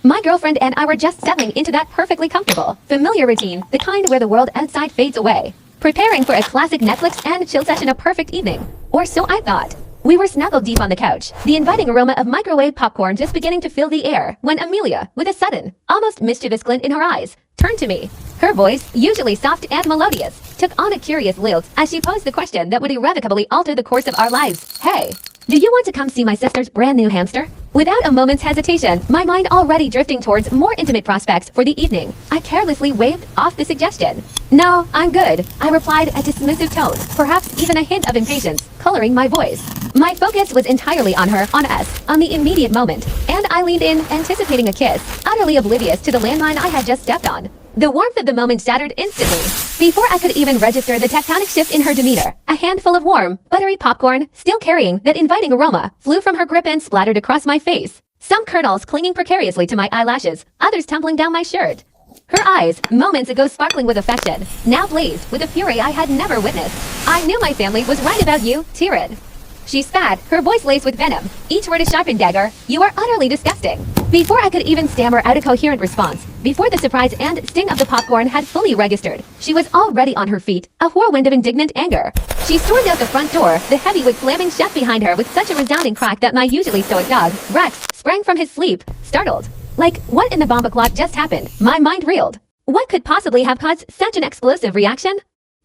My girlfriend and I were just settling into that perfectly comfortable, familiar routine, the kind where the world outside fades away. Preparing for a classic Netflix and chill session, a perfect evening. Or so I thought. We were snuggled deep on the couch, the inviting aroma of microwave popcorn just beginning to fill the air, when Amelia, with a sudden, almost mischievous glint in her eyes, turned to me. Her voice, usually soft and melodious, took on a curious lilt as she posed the question that would irrevocably alter the course of our lives. Hey, do you want to come see my sister's brand new hamster? Without a moment's hesitation, my mind already drifting towards more intimate prospects for the evening, I carelessly waved off the suggestion. No, I'm good, I replied, a dismissive tone, perhaps even a hint of impatience, coloring my voice. My focus was entirely on her, on us, on the immediate moment, and I leaned in, anticipating a kiss, utterly oblivious to the landmine I had just stepped on. The warmth of the moment shattered instantly. Before I could even register the tectonic shift in her demeanor, a handful of warm, buttery popcorn, still carrying that inviting aroma, flew from her grip and splattered across my face. Some kernels clinging precariously to my eyelashes, others tumbling down my shirt. Her eyes, moments ago sparkling with affection, now blazed with a fury I had never witnessed. I knew my family was right about you, Tyrion. She spat, her voice laced with venom, each word a sharpened dagger. You are utterly disgusting. Before I could even stammer out a coherent response, before the surprise and sting of the popcorn had fully registered, she was already on her feet, a whirlwind of indignant anger. She stormed out the front door, the heavy wood slamming shut behind her with such a resounding crack that my usually stoic dog, Rex, sprang from his sleep, startled. Like, what in the bombaclot just happened? My mind reeled. What could possibly have caused such an explosive reaction?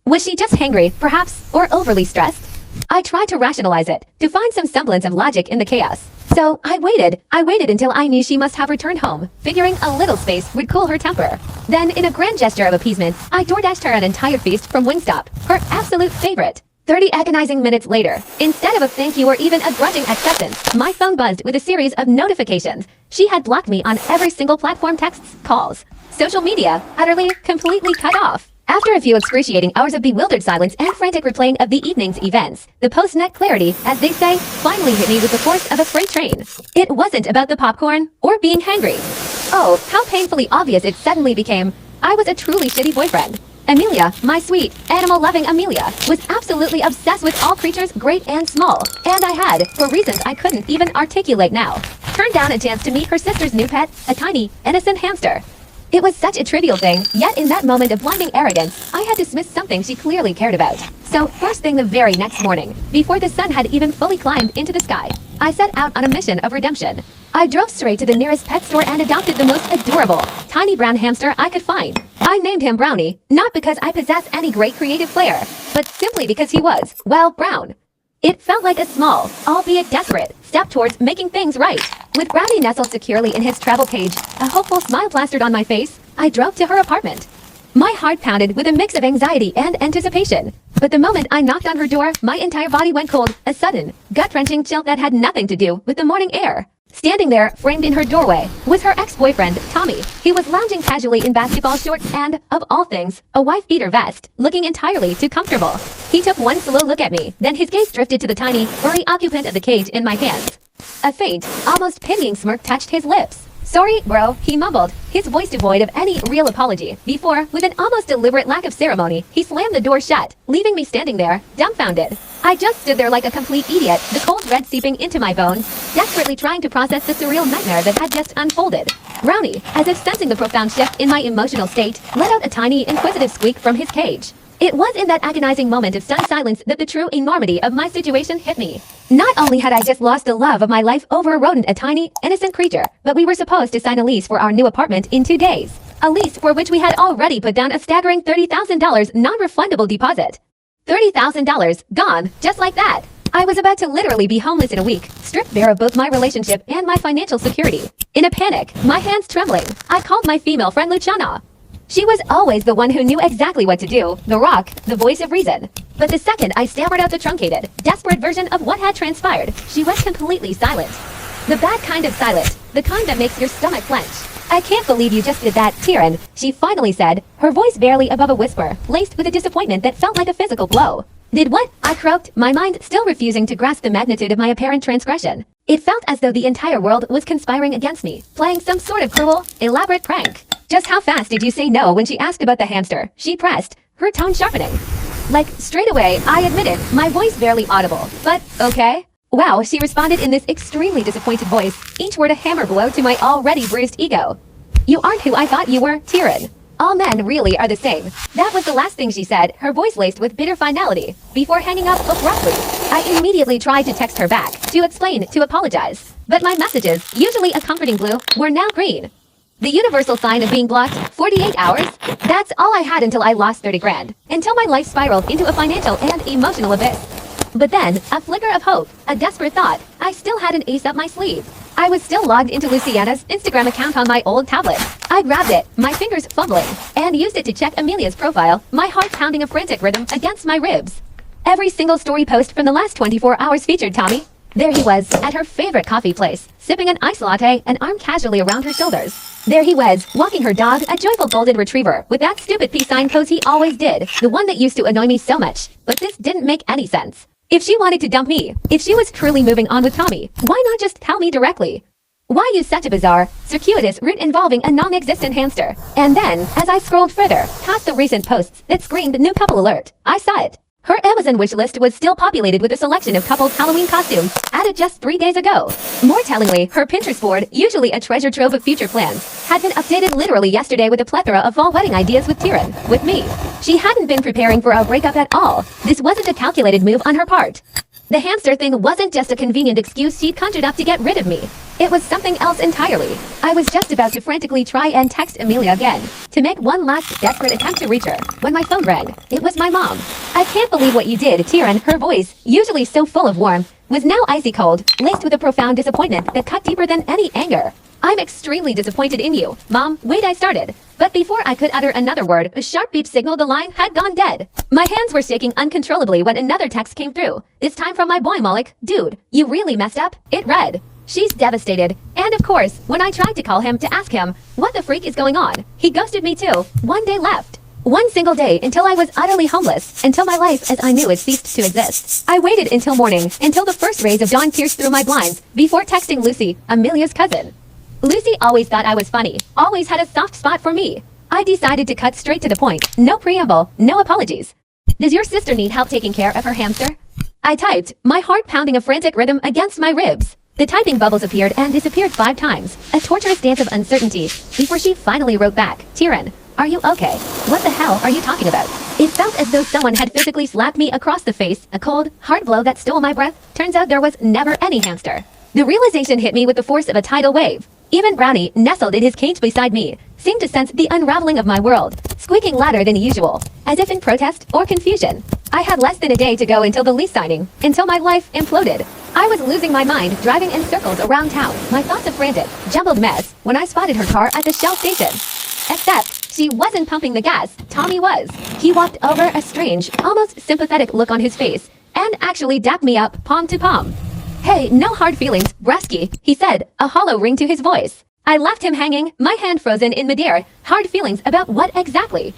Was she just hangry, perhaps, or overly stressed? I tried to rationalize it, to find some semblance of logic in the chaos. So I waited until I knew she must have returned home, figuring a little space would cool her temper. Then, in a grand gesture of appeasement, I DoorDashed her an entire feast from Wingstop, her absolute favorite. 30 agonizing minutes later, instead of a thank you or even a grudging acceptance, my phone buzzed with a series of notifications. She had blocked me on every single platform, texts, calls. Social media, utterly, completely cut off. After a few excruciating hours of bewildered silence and frantic replaying of the evening's events, the post-nut clarity, as they say, finally hit me with the force of a freight train. It wasn't about the popcorn or being hangry. Oh, how painfully obvious it suddenly became. I was a truly shitty boyfriend. Amelia, my sweet, animal-loving Amelia, was absolutely obsessed with all creatures great and small, and I had, for reasons I couldn't even articulate now, turned down a chance to meet her sister's new pet, a tiny, innocent hamster. It was such a trivial thing, yet in that moment of blinding arrogance, I had dismissed something she clearly cared about. So, first thing the very next morning, before the sun had even fully climbed into the sky, I set out on a mission of redemption. I drove straight to the nearest pet store and adopted the most adorable, tiny brown hamster I could find. I named him Brownie, not because I possess any great creative flair, but simply because he was, well, brown. It felt like a small, albeit desperate, step towards making things right. With Brownie nestled securely in his travel cage, a hopeful smile plastered on my face, I drove to her apartment. My heart pounded with a mix of anxiety and anticipation. But the moment I knocked on her door, my entire body went cold, a sudden, gut-wrenching chill that had nothing to do with the morning air. Standing there, framed in her doorway, was her ex-boyfriend, Tommy. He was lounging casually in basketball shorts and, of all things, a wife-beater vest, looking entirely too comfortable. He took one slow look at me, then his gaze drifted to the tiny, furry occupant of the cage in my hands. A faint, almost pitying smirk touched his lips. Sorry, bro, he mumbled, his voice devoid of any real apology, before, with an almost deliberate lack of ceremony, he slammed the door shut, leaving me standing there, dumbfounded. I just stood there like a complete idiot, the cold red seeping into my bones, desperately trying to process the surreal nightmare that had just unfolded. Brownie, as if sensing the profound shift in my emotional state, let out a tiny, inquisitive squeak from his cage. It was in that agonizing moment of stunned silence that the true enormity of my situation hit me. Not only had I just lost the love of my life over a rodent, a tiny, innocent creature, but we were supposed to sign a lease for our new apartment in 2 days. A lease for which we had already put down a staggering $30,000 non-refundable deposit. $30,000 gone, just like that. I was about to literally be homeless in a week, stripped bare of both my relationship and my financial security. In a panic, my hands trembling, I called my female friend Luciana. She was always the one who knew exactly what to do, the rock, the voice of reason. But the second I stammered out the truncated, desperate version of what had transpired, she went completely silent. The bad kind of silent, the kind that makes your stomach clench. I can't believe you just did that, Tyrion, she finally said, her voice barely above a whisper, laced with a disappointment that felt like a physical blow. Did what? I croaked, my mind still refusing to grasp the magnitude of my apparent transgression. It felt as though the entire world was conspiring against me, playing some sort of cruel, elaborate prank. Just how fast did you say no when she asked about the hamster? She pressed, her tone sharpening. Like, straight away, I admitted, my voice barely audible. But, okay. Wow, she responded in this extremely disappointed voice, each word a hammer blow to my already bruised ego. You aren't who I thought you were, Tyrion. All men really are the same. That was the last thing she said, her voice laced with bitter finality, before hanging up abruptly. I immediately tried to text her back, to explain, to apologize. But my messages, usually a comforting blue, were now green. The universal sign of being blocked, 48 hours? That's all I had until I lost 30 grand. Until my life spiraled into a financial and emotional abyss. But then, a flicker of hope, a desperate thought, I still had an ace up my sleeve. I was still logged into Luciana's Instagram account on my old tablet. I grabbed it, my fingers fumbling, and used it to check Amelia's profile, my heart pounding a frantic rhythm against my ribs. Every single story post from the last 24 hours featured Tommy. There he was, at her favorite coffee place, sipping an iced latte, an arm casually around her shoulders. There he was, walking her dog, a joyful golden retriever, with that stupid peace sign pose he always did, the one that used to annoy me so much. But this didn't make any sense. If she wanted to dump me, if she was truly moving on with Tommy, why not just tell me directly? Why use such a bizarre, circuitous route involving a non-existent hamster? And then, as I scrolled further, past the recent posts that screamed new couple alert, I saw it. Her Amazon wish list was still populated with a selection of couples' Halloween costumes, added just 3 days ago. More tellingly, her Pinterest board, usually a treasure trove of future plans, had been updated literally yesterday with a plethora of fall wedding ideas with Tyrion, with me. She hadn't been preparing for a breakup at all. This wasn't a calculated move on her part. The hamster thing wasn't just a convenient excuse she'd conjured up to get rid of me. It was something else entirely. I was just about to frantically try and text Amelia again, to make one last desperate attempt to reach her, when my phone rang. It was my mom. I can't believe what you did, Tyrion. Her voice, usually so full of warmth, was now icy cold, laced with a profound disappointment that cut deeper than any anger. I'm extremely disappointed in you, Mom. Wait, I started. But before I could utter another word, a sharp beep signaled the line had gone dead. My hands were shaking uncontrollably when another text came through, this time from my boy Malik. Dude, you really messed up? It read. She's devastated. And of course, when I tried to call him to ask him, what the freak is going on, he ghosted me too. 1 day left. One single day until I was utterly homeless, until my life as I knew it ceased to exist. I waited until morning, until the first rays of dawn pierced through my blinds, before texting Lucy, Amelia's cousin. Lucy always thought I was funny, always had a soft spot for me. I decided to cut straight to the point, no preamble, no apologies. Does your sister need help taking care of her hamster? I typed, my heart pounding a frantic rhythm against my ribs. The typing bubbles appeared and disappeared 5 times, a torturous dance of uncertainty, before she finally wrote back, Tyrion, are you okay? What the hell are you talking about? It felt as though someone had physically slapped me across the face, a cold, hard blow that stole my breath. Turns out there was never any hamster. The realization hit me with the force of a tidal wave. Even Brownie, nestled in his cage beside me, seemed to sense the unraveling of my world, squeaking louder than usual, as if in protest or confusion. I had less than a day to go until the lease signing, until my life imploded. I was losing my mind, driving in circles around town, my thoughts a frantic, jumbled mess, when I spotted her car at the Shell station. Except, she wasn't pumping the gas, Tommy was. He walked over, a strange, almost sympathetic look on his face, and actually dapped me up, palm to palm. Hey, no hard feelings, Brusky, he said, a hollow ring to his voice. I left him hanging, my hand frozen in midair. Hard feelings about what exactly?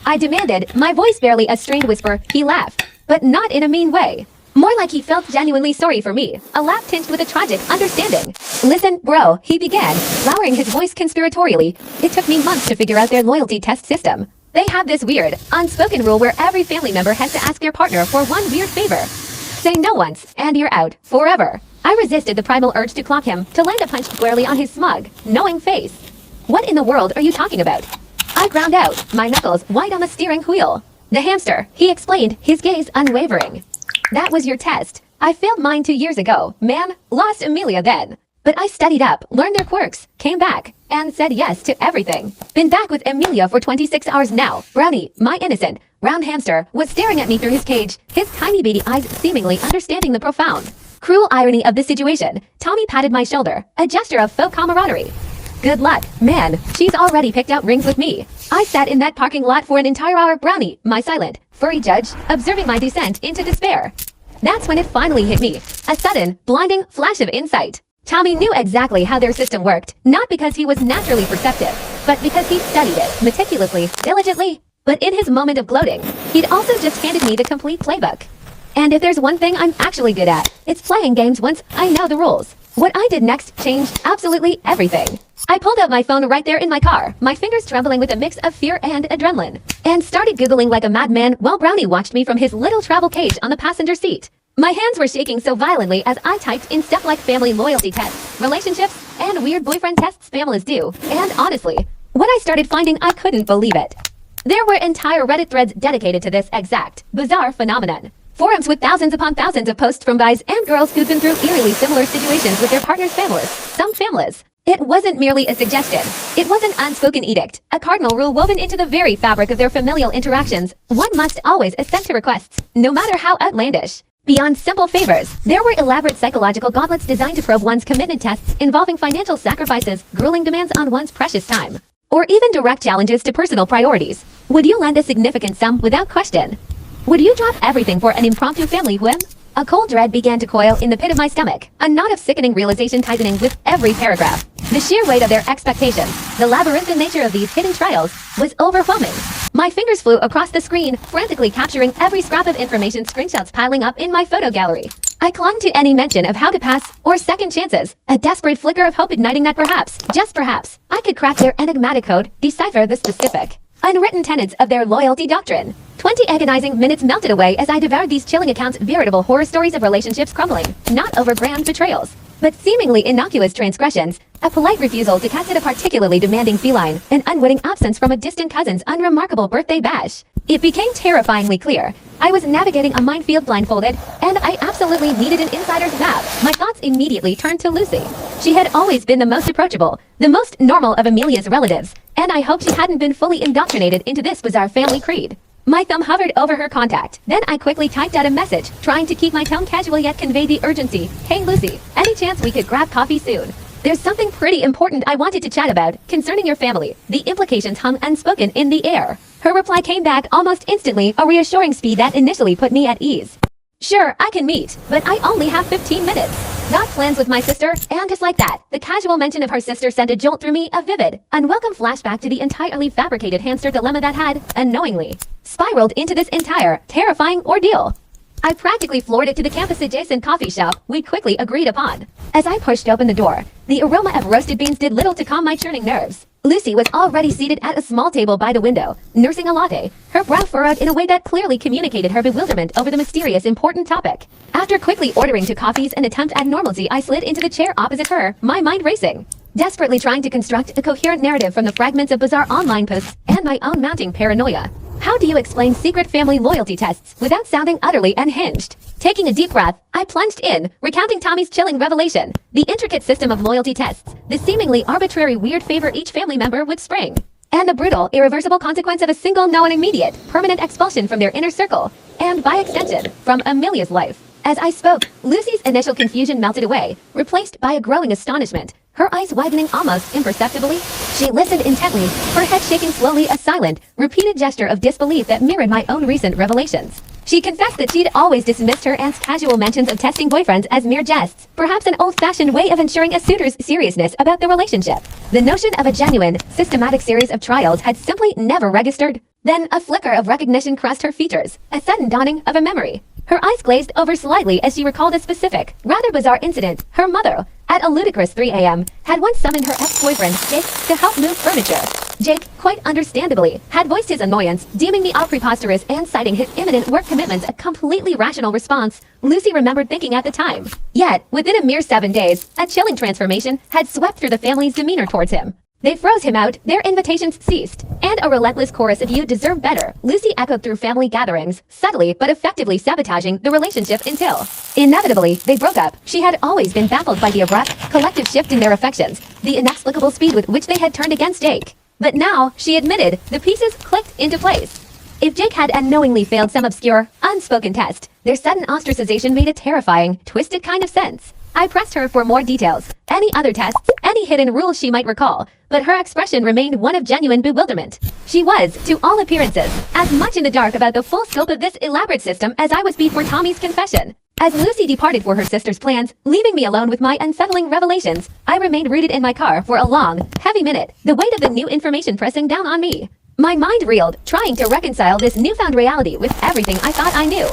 I demanded, my voice barely a strained whisper. He laughed, but not in a mean way. More like he felt genuinely sorry for me, a laugh tinged with a tragic understanding. Listen, bro, he began, lowering his voice conspiratorially. It took me months to figure out their loyalty test system. They have this weird, unspoken rule where every family member has to ask their partner for one weird favor. Say no once, and you're out, forever. I resisted the primal urge to clock him, to land a punch squarely on his smug, knowing face. What in the world are you talking about? I ground out, my knuckles wide on the steering wheel. The hamster, he explained, his gaze unwavering. That was your test. I failed mine 2 years ago, man, lost Amelia then. But I studied up, learned their quirks, came back, and said yes to everything. Been back with Amelia for 26 hours now. Brownie, my innocent, round hamster, was staring at me through his cage, his tiny beady eyes seemingly understanding the profound, cruel irony of the situation. Tommy patted my shoulder, a gesture of faux camaraderie. Good luck, man, she's already picked out rings with me. I sat in that parking lot for an entire hour. Brownie, my silent, furry judge, observing my descent into despair. That's when it finally hit me, a sudden, blinding flash of insight. Tommy knew exactly how their system worked, not because he was naturally perceptive, but because he studied it, meticulously, diligently. But in his moment of gloating, he'd also just handed me the complete playbook. And if there's one thing I'm actually good at, it's playing games once I know the rules. What I did next changed absolutely everything. I pulled out my phone right there in my car, my fingers trembling with a mix of fear and adrenaline, and started Googling like a madman while Brownie watched me from his little travel cage on the passenger seat. My hands were shaking so violently as I typed in stuff like family loyalty tests, relationships, and weird boyfriend tests families do. And honestly, when I started finding, I couldn't believe it. There were entire Reddit threads dedicated to this exact, bizarre phenomenon. Forums with thousands upon thousands of posts from guys and girls who'd been through eerily similar situations with their partner's families. Some families. It wasn't merely a suggestion. It was an unspoken edict, a cardinal rule woven into the very fabric of their familial interactions. One must always assent to requests, no matter how outlandish. Beyond simple favors, there were elaborate psychological gauntlets designed to probe one's commitment tests, involving financial sacrifices, grueling demands on one's precious time, or even direct challenges to personal priorities. Would you lend a significant sum without question? Would you drop everything for an impromptu family whim? A cold dread began to coil in the pit of my stomach, a knot of sickening realization tightening with every paragraph. The sheer weight of their expectations, the labyrinthine nature of these hidden trials, was overwhelming. My fingers flew across the screen, frantically capturing every scrap of information, screenshots piling up in my photo gallery. I clung to any mention of how to pass or second chances, a desperate flicker of hope igniting that perhaps, just perhaps, I could crack their enigmatic code, decipher the specific, unwritten tenets of their loyalty doctrine. 20 agonizing minutes melted away as I devoured these chilling accounts, veritable horror stories of relationships crumbling, not over grand betrayals, but seemingly innocuous transgressions, a polite refusal to cast at a particularly demanding feline, an unwitting absence from a distant cousin's unremarkable birthday bash. It became terrifyingly clear. I was navigating a minefield blindfolded, and I absolutely needed an insider's map. My thoughts immediately turned to Lucy. She had always been the most approachable, the most normal of Amelia's relatives, and I hoped she hadn't been fully indoctrinated into this bizarre family creed. My thumb hovered over her contact. Then I quickly typed out a message, trying to keep my tone casual yet convey the urgency. Hey Lucy, any chance we could grab coffee soon? There's something pretty important I wanted to chat about, concerning your family. The implications hung unspoken in the air. Her reply came back almost instantly, a reassuring speed that initially put me at ease. Sure, I can meet, but I only have 15 minutes. Got plans with my sister, and just like that, the casual mention of her sister sent a jolt through me, a vivid, unwelcome flashback to the entirely fabricated hamster dilemma that had, unknowingly, spiraled into this entire, terrifying ordeal. I practically floored it to the campus-adjacent coffee shop we'd quickly agreed upon. As I pushed open the door, the aroma of roasted beans did little to calm my churning nerves. Lucy was already seated at a small table by the window, nursing a latte, her brow furrowed in a way that clearly communicated her bewilderment over the mysterious important topic. After quickly ordering 2 coffees and attempt at normalcy, I slid into the chair opposite her, my mind racing, desperately trying to construct a coherent narrative from the fragments of bizarre online posts and my own mounting paranoia. How do you explain secret family loyalty tests without sounding utterly unhinged? Taking a deep breath, I plunged in, recounting Tommy's chilling revelation, the intricate system of loyalty tests, the seemingly arbitrary weird favor each family member would spring, and the brutal, irreversible consequence of a single, no and immediate, permanent expulsion from their inner circle, and by extension, from Amelia's life. As I spoke, Lucy's initial confusion melted away, replaced by a growing astonishment, her eyes widening almost imperceptibly. She listened intently, her head shaking slowly, a silent, repeated gesture of disbelief that mirrored my own recent revelations. She confessed that she'd always dismissed her aunt's casual mentions of testing boyfriends as mere jests, perhaps an old-fashioned way of ensuring a suitor's seriousness about the relationship. The notion of a genuine, systematic series of trials had simply never registered. Then a flicker of recognition crossed her features, a sudden dawning of a memory. Her eyes glazed over slightly as she recalled a specific, rather bizarre incident. Her mother, at a ludicrous 3 a.m., had once summoned her ex-boyfriend, Jake, to help move furniture. Jake, quite understandably, had voiced his annoyance, deeming the all preposterous and citing his imminent work commitments a completely rational response, Lucy remembered thinking at the time. Yet, within a mere 7 days, a chilling transformation had swept through the family's demeanor towards him. They froze him out, their invitations ceased, and a relentless chorus of "you deserve better" Lucy echoed through family gatherings, subtly but effectively sabotaging the relationship until, inevitably, they broke up. She had always been baffled by the abrupt, collective shift in their affections, the inexplicable speed with which they had turned against Jake. But now, she admitted, the pieces clicked into place. If Jake had unknowingly failed some obscure, unspoken test, their sudden ostracization made a terrifying, twisted kind of sense. I pressed her for more details, any other tests, any hidden rules she might recall, but her expression remained one of genuine bewilderment. She was, to all appearances, as much in the dark about the full scope of this elaborate system as I was before Tommy's confession. As Lucy departed for her sister's plans, leaving me alone with my unsettling revelations, I remained rooted in my car for a long, heavy minute, the weight of the new information pressing down on me. My mind reeled, trying to reconcile this newfound reality with everything I thought I knew.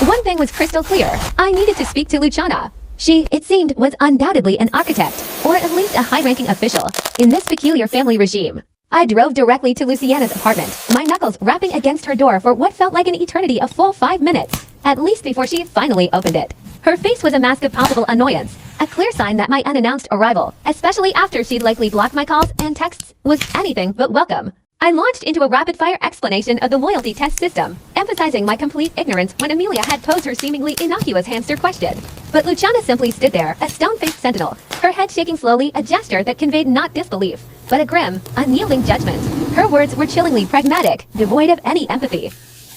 One thing was crystal clear. I needed to speak to Luciana. She, it seemed, was undoubtedly an architect, or at least a high-ranking official, in this peculiar family regime. I drove directly to Luciana's apartment, my knuckles rapping against her door for what felt like an eternity of full 5 minutes, at least before she finally opened it. Her face was a mask of palpable annoyance, a clear sign that my unannounced arrival, especially after she'd likely blocked my calls and texts, was anything but welcome. I launched into a rapid-fire explanation of the loyalty test system, emphasizing my complete ignorance when Amelia had posed her seemingly innocuous hamster question. But Luciana simply stood there, a stone-faced sentinel, her head shaking slowly, a gesture that conveyed not disbelief, but a grim, unyielding judgment. Her words were chillingly pragmatic, devoid of any empathy.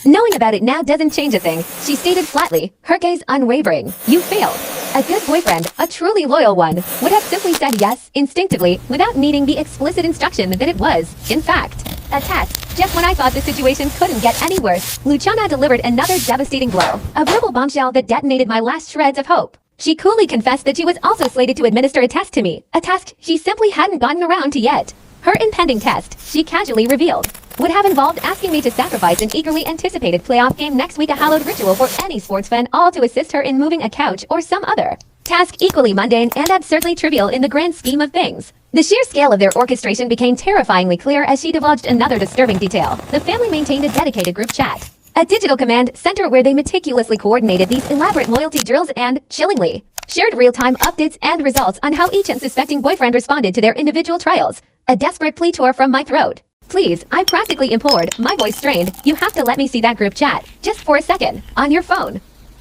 Knowing about it now doesn't change a thing, she stated flatly, her gaze unwavering. You failed. A good boyfriend, a truly loyal one, would have simply said yes, instinctively, without needing the explicit instruction that it was, in fact, a test. Just when I thought the situation couldn't get any worse, Luciana delivered another devastating blow, a verbal bombshell that detonated my last shreds of hope. She coolly confessed that she was also slated to administer a test to me, a task she simply hadn't gotten around to yet. Her impending test, she casually revealed, would have involved asking me to sacrifice an eagerly anticipated playoff game next week, a hallowed ritual for any sports fan, all to assist her in moving a couch or some other task equally mundane and absurdly trivial in the grand scheme of things. The sheer scale of their orchestration became terrifyingly clear as she divulged another disturbing detail. The family maintained a dedicated group chat, a digital command center where they meticulously coordinated these elaborate loyalty drills and, chillingly, shared real-time updates and results on how each unsuspecting boyfriend responded to their individual trials. A desperate plea tore from my throat. Please, I practically implored, my voice strained, you have to let me see that group chat, just for a second, on your phone.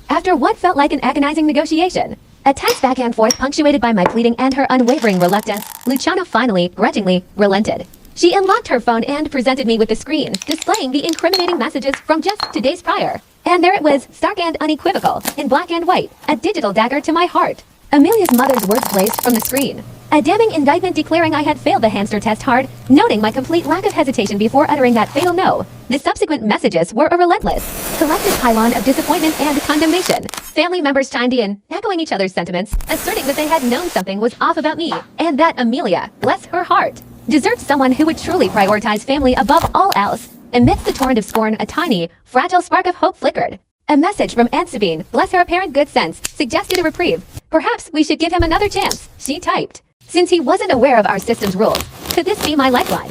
After what felt like an agonizing negotiation, a tense back and forth punctuated by my pleading and her unwavering reluctance, Luciana finally, grudgingly, relented. She unlocked her phone and presented me with the screen, displaying the incriminating messages from just 2 days prior. And there it was, stark and unequivocal, in black and white, a digital dagger to my heart. Amelia's mother's words blazed from the screen. A damning indictment declaring I had failed the hamster test hard, noting my complete lack of hesitation before uttering that fatal no. The subsequent messages were a relentless, collective pylon of disappointment and condemnation. Family members chimed in, echoing each other's sentiments, asserting that they had known something was off about me, and that Amelia, bless her heart, deserved someone who would truly prioritize family above all else. Amidst the torrent of scorn, a tiny, fragile spark of hope flickered. A message from Aunt Sabine, bless her apparent good sense, suggested a reprieve. Perhaps we should give him another chance, she typed. Since he wasn't aware of our system's rules, could this be my lifeline?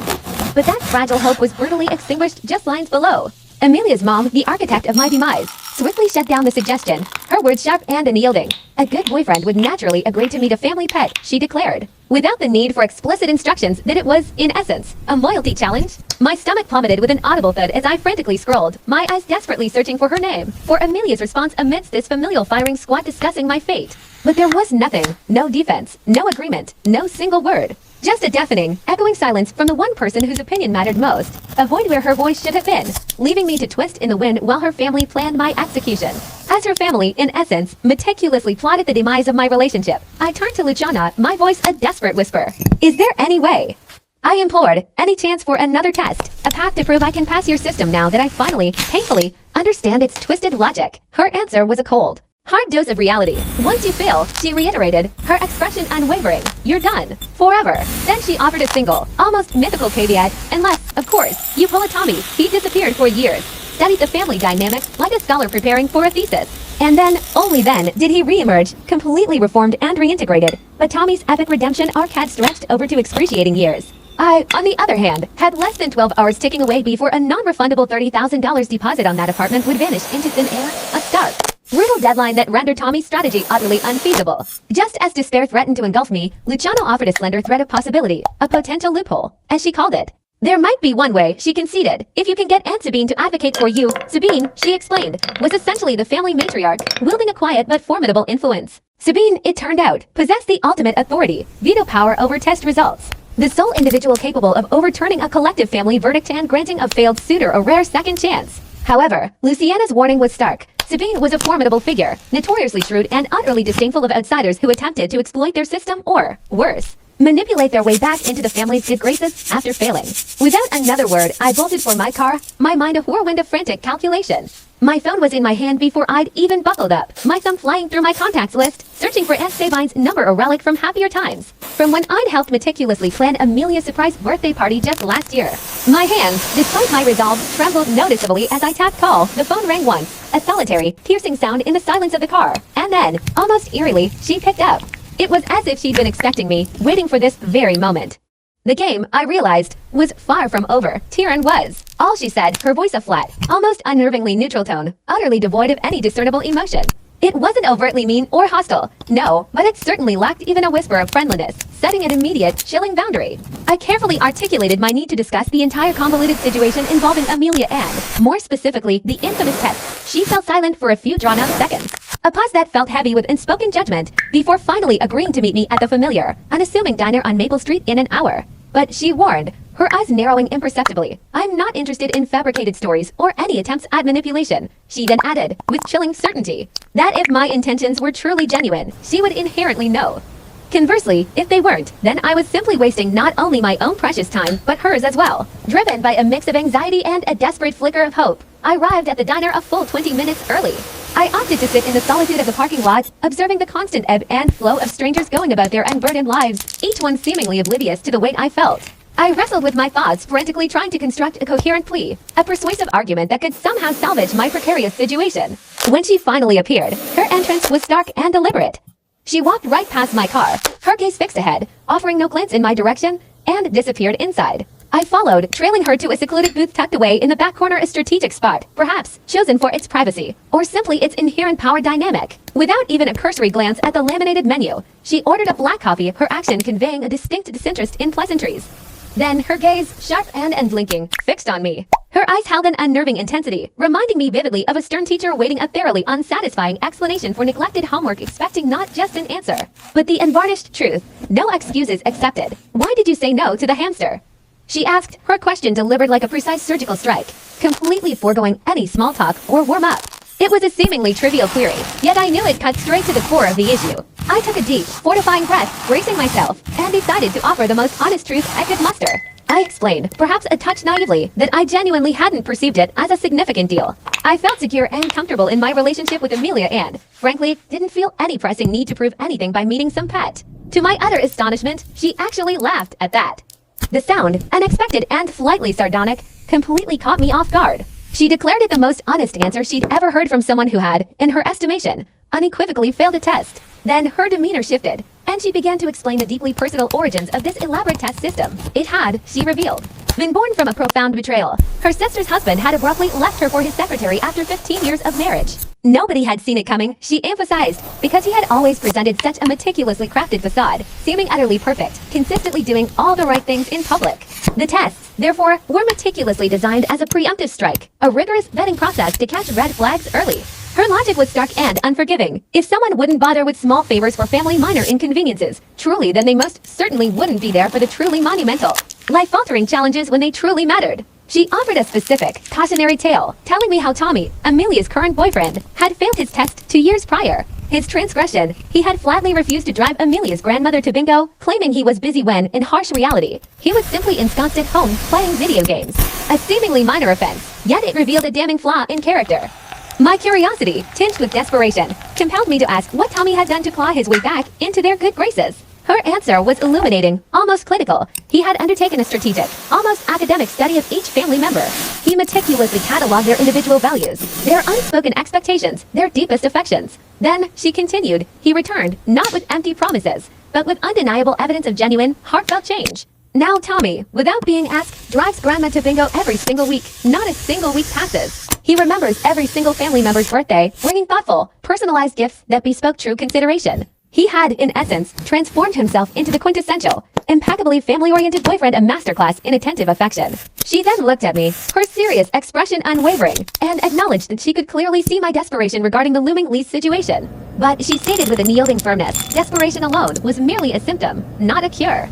But that fragile hope was brutally extinguished just lines below. Amelia's mom, the architect of my demise, swiftly shut down the suggestion, her words sharp and unyielding. A good boyfriend would naturally agree to meet a family pet, she declared, without the need for explicit instructions that it was, in essence, a loyalty challenge. My stomach plummeted with an audible thud as I frantically scrolled, my eyes desperately searching for her name, for Amelia's response amidst this familial firing squad discussing my fate. But there was nothing, no defense, no agreement, no single word. Just a deafening, echoing silence from the one person whose opinion mattered most, a void where her voice should have been, leaving me to twist in the wind while her family planned my execution. As her family, in essence, meticulously plotted the demise of my relationship, I turned to Luciana, my voice a desperate whisper. Is there any way? I implored, any chance for another test, a path to prove I can pass your system now that I finally, painfully, understand its twisted logic. Her answer was a cold, hard dose of reality. Once you fail, she reiterated, her expression unwavering. You're done. Forever. Then she offered a single, almost mythical caveat, unless, of course, you pull a Tommy. He disappeared for years, studied the family dynamic like a scholar preparing for a thesis. And then, only then, did he re-emerge, completely reformed and reintegrated. But Tommy's epic redemption arc had stretched over to excruciating years. I, on the other hand, had less than 12 hours ticking away before a non-refundable $30,000 deposit on that apartment would vanish into thin air, a stark, brutal deadline that rendered Tommy's strategy utterly unfeasible. Just as despair threatened to engulf me, Luciano offered a slender thread of possibility, a potential loophole, as she called it. There might be one way, she conceded, if you can get Aunt Sabine to advocate for you. Sabine, she explained, was essentially the family matriarch, wielding a quiet but formidable influence. Sabine, it turned out, possessed the ultimate authority, veto power over test results. The sole individual capable of overturning a collective family verdict and granting a failed suitor a rare second chance. However, Luciana's warning was stark. Sabine was a formidable figure, notoriously shrewd and utterly disdainful of outsiders who attempted to exploit their system or, worse, manipulate their way back into the family's good graces after failing. Without another word, I bolted for my car, my mind a whirlwind of frantic calculation. My phone was in my hand before I'd even buckled up, my thumb flying through my contacts list, searching for Aunt Sabine's number, a relic from happier times, from when I'd helped meticulously plan Amelia's surprise birthday party just last year. My hands, despite my resolve, trembled noticeably as I tapped call. The phone rang once, a solitary, piercing sound in the silence of the car, and then, almost eerily, she picked up. It was as if she'd been expecting me, waiting for this very moment. The game, I realized, was far from over. Tyrion was. All she said, her voice a flat, almost unnervingly neutral tone, utterly devoid of any discernible emotion. It wasn't overtly mean or hostile, no, but it certainly lacked even a whisper of friendliness, setting an immediate, chilling boundary. I carefully articulated my need to discuss the entire convoluted situation involving Amelia and, more specifically, the infamous test. She fell silent for a few drawn-out seconds. A pause that felt heavy with unspoken judgment, before finally agreeing to meet me at the familiar, unassuming diner on Maple Street in an hour. But she warned, her eyes narrowing imperceptibly, "I'm not interested in fabricated stories or any attempts at manipulation." She then added, with chilling certainty, that if my intentions were truly genuine, she would inherently know. Conversely, if they weren't, then I was simply wasting not only my own precious time, but hers as well. Driven by a mix of anxiety and a desperate flicker of hope, I arrived at the diner a full 20 minutes early. I opted to sit in the solitude of the parking lot, observing the constant ebb and flow of strangers going about their unburdened lives, each one seemingly oblivious to the weight I felt. I wrestled with my thoughts, frantically trying to construct a coherent plea, a persuasive argument that could somehow salvage my precarious situation. When she finally appeared, her entrance was stark and deliberate. She walked right past my car, her gaze fixed ahead, offering no glance in my direction, and disappeared inside. I followed, trailing her to a secluded booth tucked away in the back corner, a strategic spot, perhaps chosen for its privacy, or simply its inherent power dynamic. Without even a cursory glance at the laminated menu, she ordered a black coffee, her action conveying a distinct disinterest in pleasantries. Then, her gaze, sharp and unblinking, fixed on me. Her eyes held an unnerving intensity, reminding me vividly of a stern teacher awaiting a thoroughly unsatisfying explanation for neglected homework, expecting not just an answer, but the unvarnished truth. No excuses accepted. "Why did you say no to the hamster?" she asked, her question delivered like a precise surgical strike, completely foregoing any small talk or warm-up. It was a seemingly trivial query, yet I knew it cut straight to the core of the issue. I took a deep, fortifying breath, bracing myself, and decided to offer the most honest truth I could muster. I explained, perhaps a touch naively, that I genuinely hadn't perceived it as a significant deal. I felt secure and comfortable in my relationship with Amelia and, frankly, didn't feel any pressing need to prove anything by meeting some pet. To my utter astonishment, she actually laughed at that. The sound, unexpected and slightly sardonic, completely caught me off guard. She declared it the most honest answer she'd ever heard from someone who had, in her estimation, unequivocally failed a test. Then her demeanor shifted, and she began to explain the deeply personal origins of this elaborate test system. It had, she revealed, been born from a profound betrayal. Her sister's husband had abruptly left her for his secretary after 15 years of marriage. Nobody had seen it coming, she emphasized, because he had always presented such a meticulously crafted facade, seeming utterly perfect, consistently doing all the right things in public. The tests, therefore, were meticulously designed as a preemptive strike, a rigorous vetting process to catch red flags early. Her logic was stark and unforgiving. If someone wouldn't bother with small favors for family minor inconveniences, truly, then they most certainly wouldn't be there for the truly monumental, life-altering challenges when they truly mattered. She offered a specific, cautionary tale, telling me how Tommy, Amelia's current boyfriend, had failed his test 2 years prior. His transgression, he had flatly refused to drive Amelia's grandmother to bingo, claiming he was busy when, in harsh reality, he was simply ensconced at home playing video games. A seemingly minor offense, yet it revealed a damning flaw in character. My curiosity, tinged with desperation, compelled me to ask what Tommy had done to claw his way back into their good graces. Her answer was illuminating, almost clinical. He had undertaken a strategic, almost academic study of each family member. He meticulously cataloged their individual values, their unspoken expectations, their deepest affections. Then, she continued, he returned, not with empty promises, but with undeniable evidence of genuine, heartfelt change. Now Tommy, without being asked, drives grandma to bingo every single week. Not a single week passes. He remembers every single family member's birthday, bringing thoughtful, personalized gifts that bespoke true consideration. He had, in essence, transformed himself into the quintessential, impeccably family-oriented boyfriend, a masterclass in attentive affection. She then looked at me, her serious expression unwavering, and acknowledged that she could clearly see my desperation regarding the looming lease situation. But she stated with unyielding firmness, desperation alone was merely a symptom, not a cure.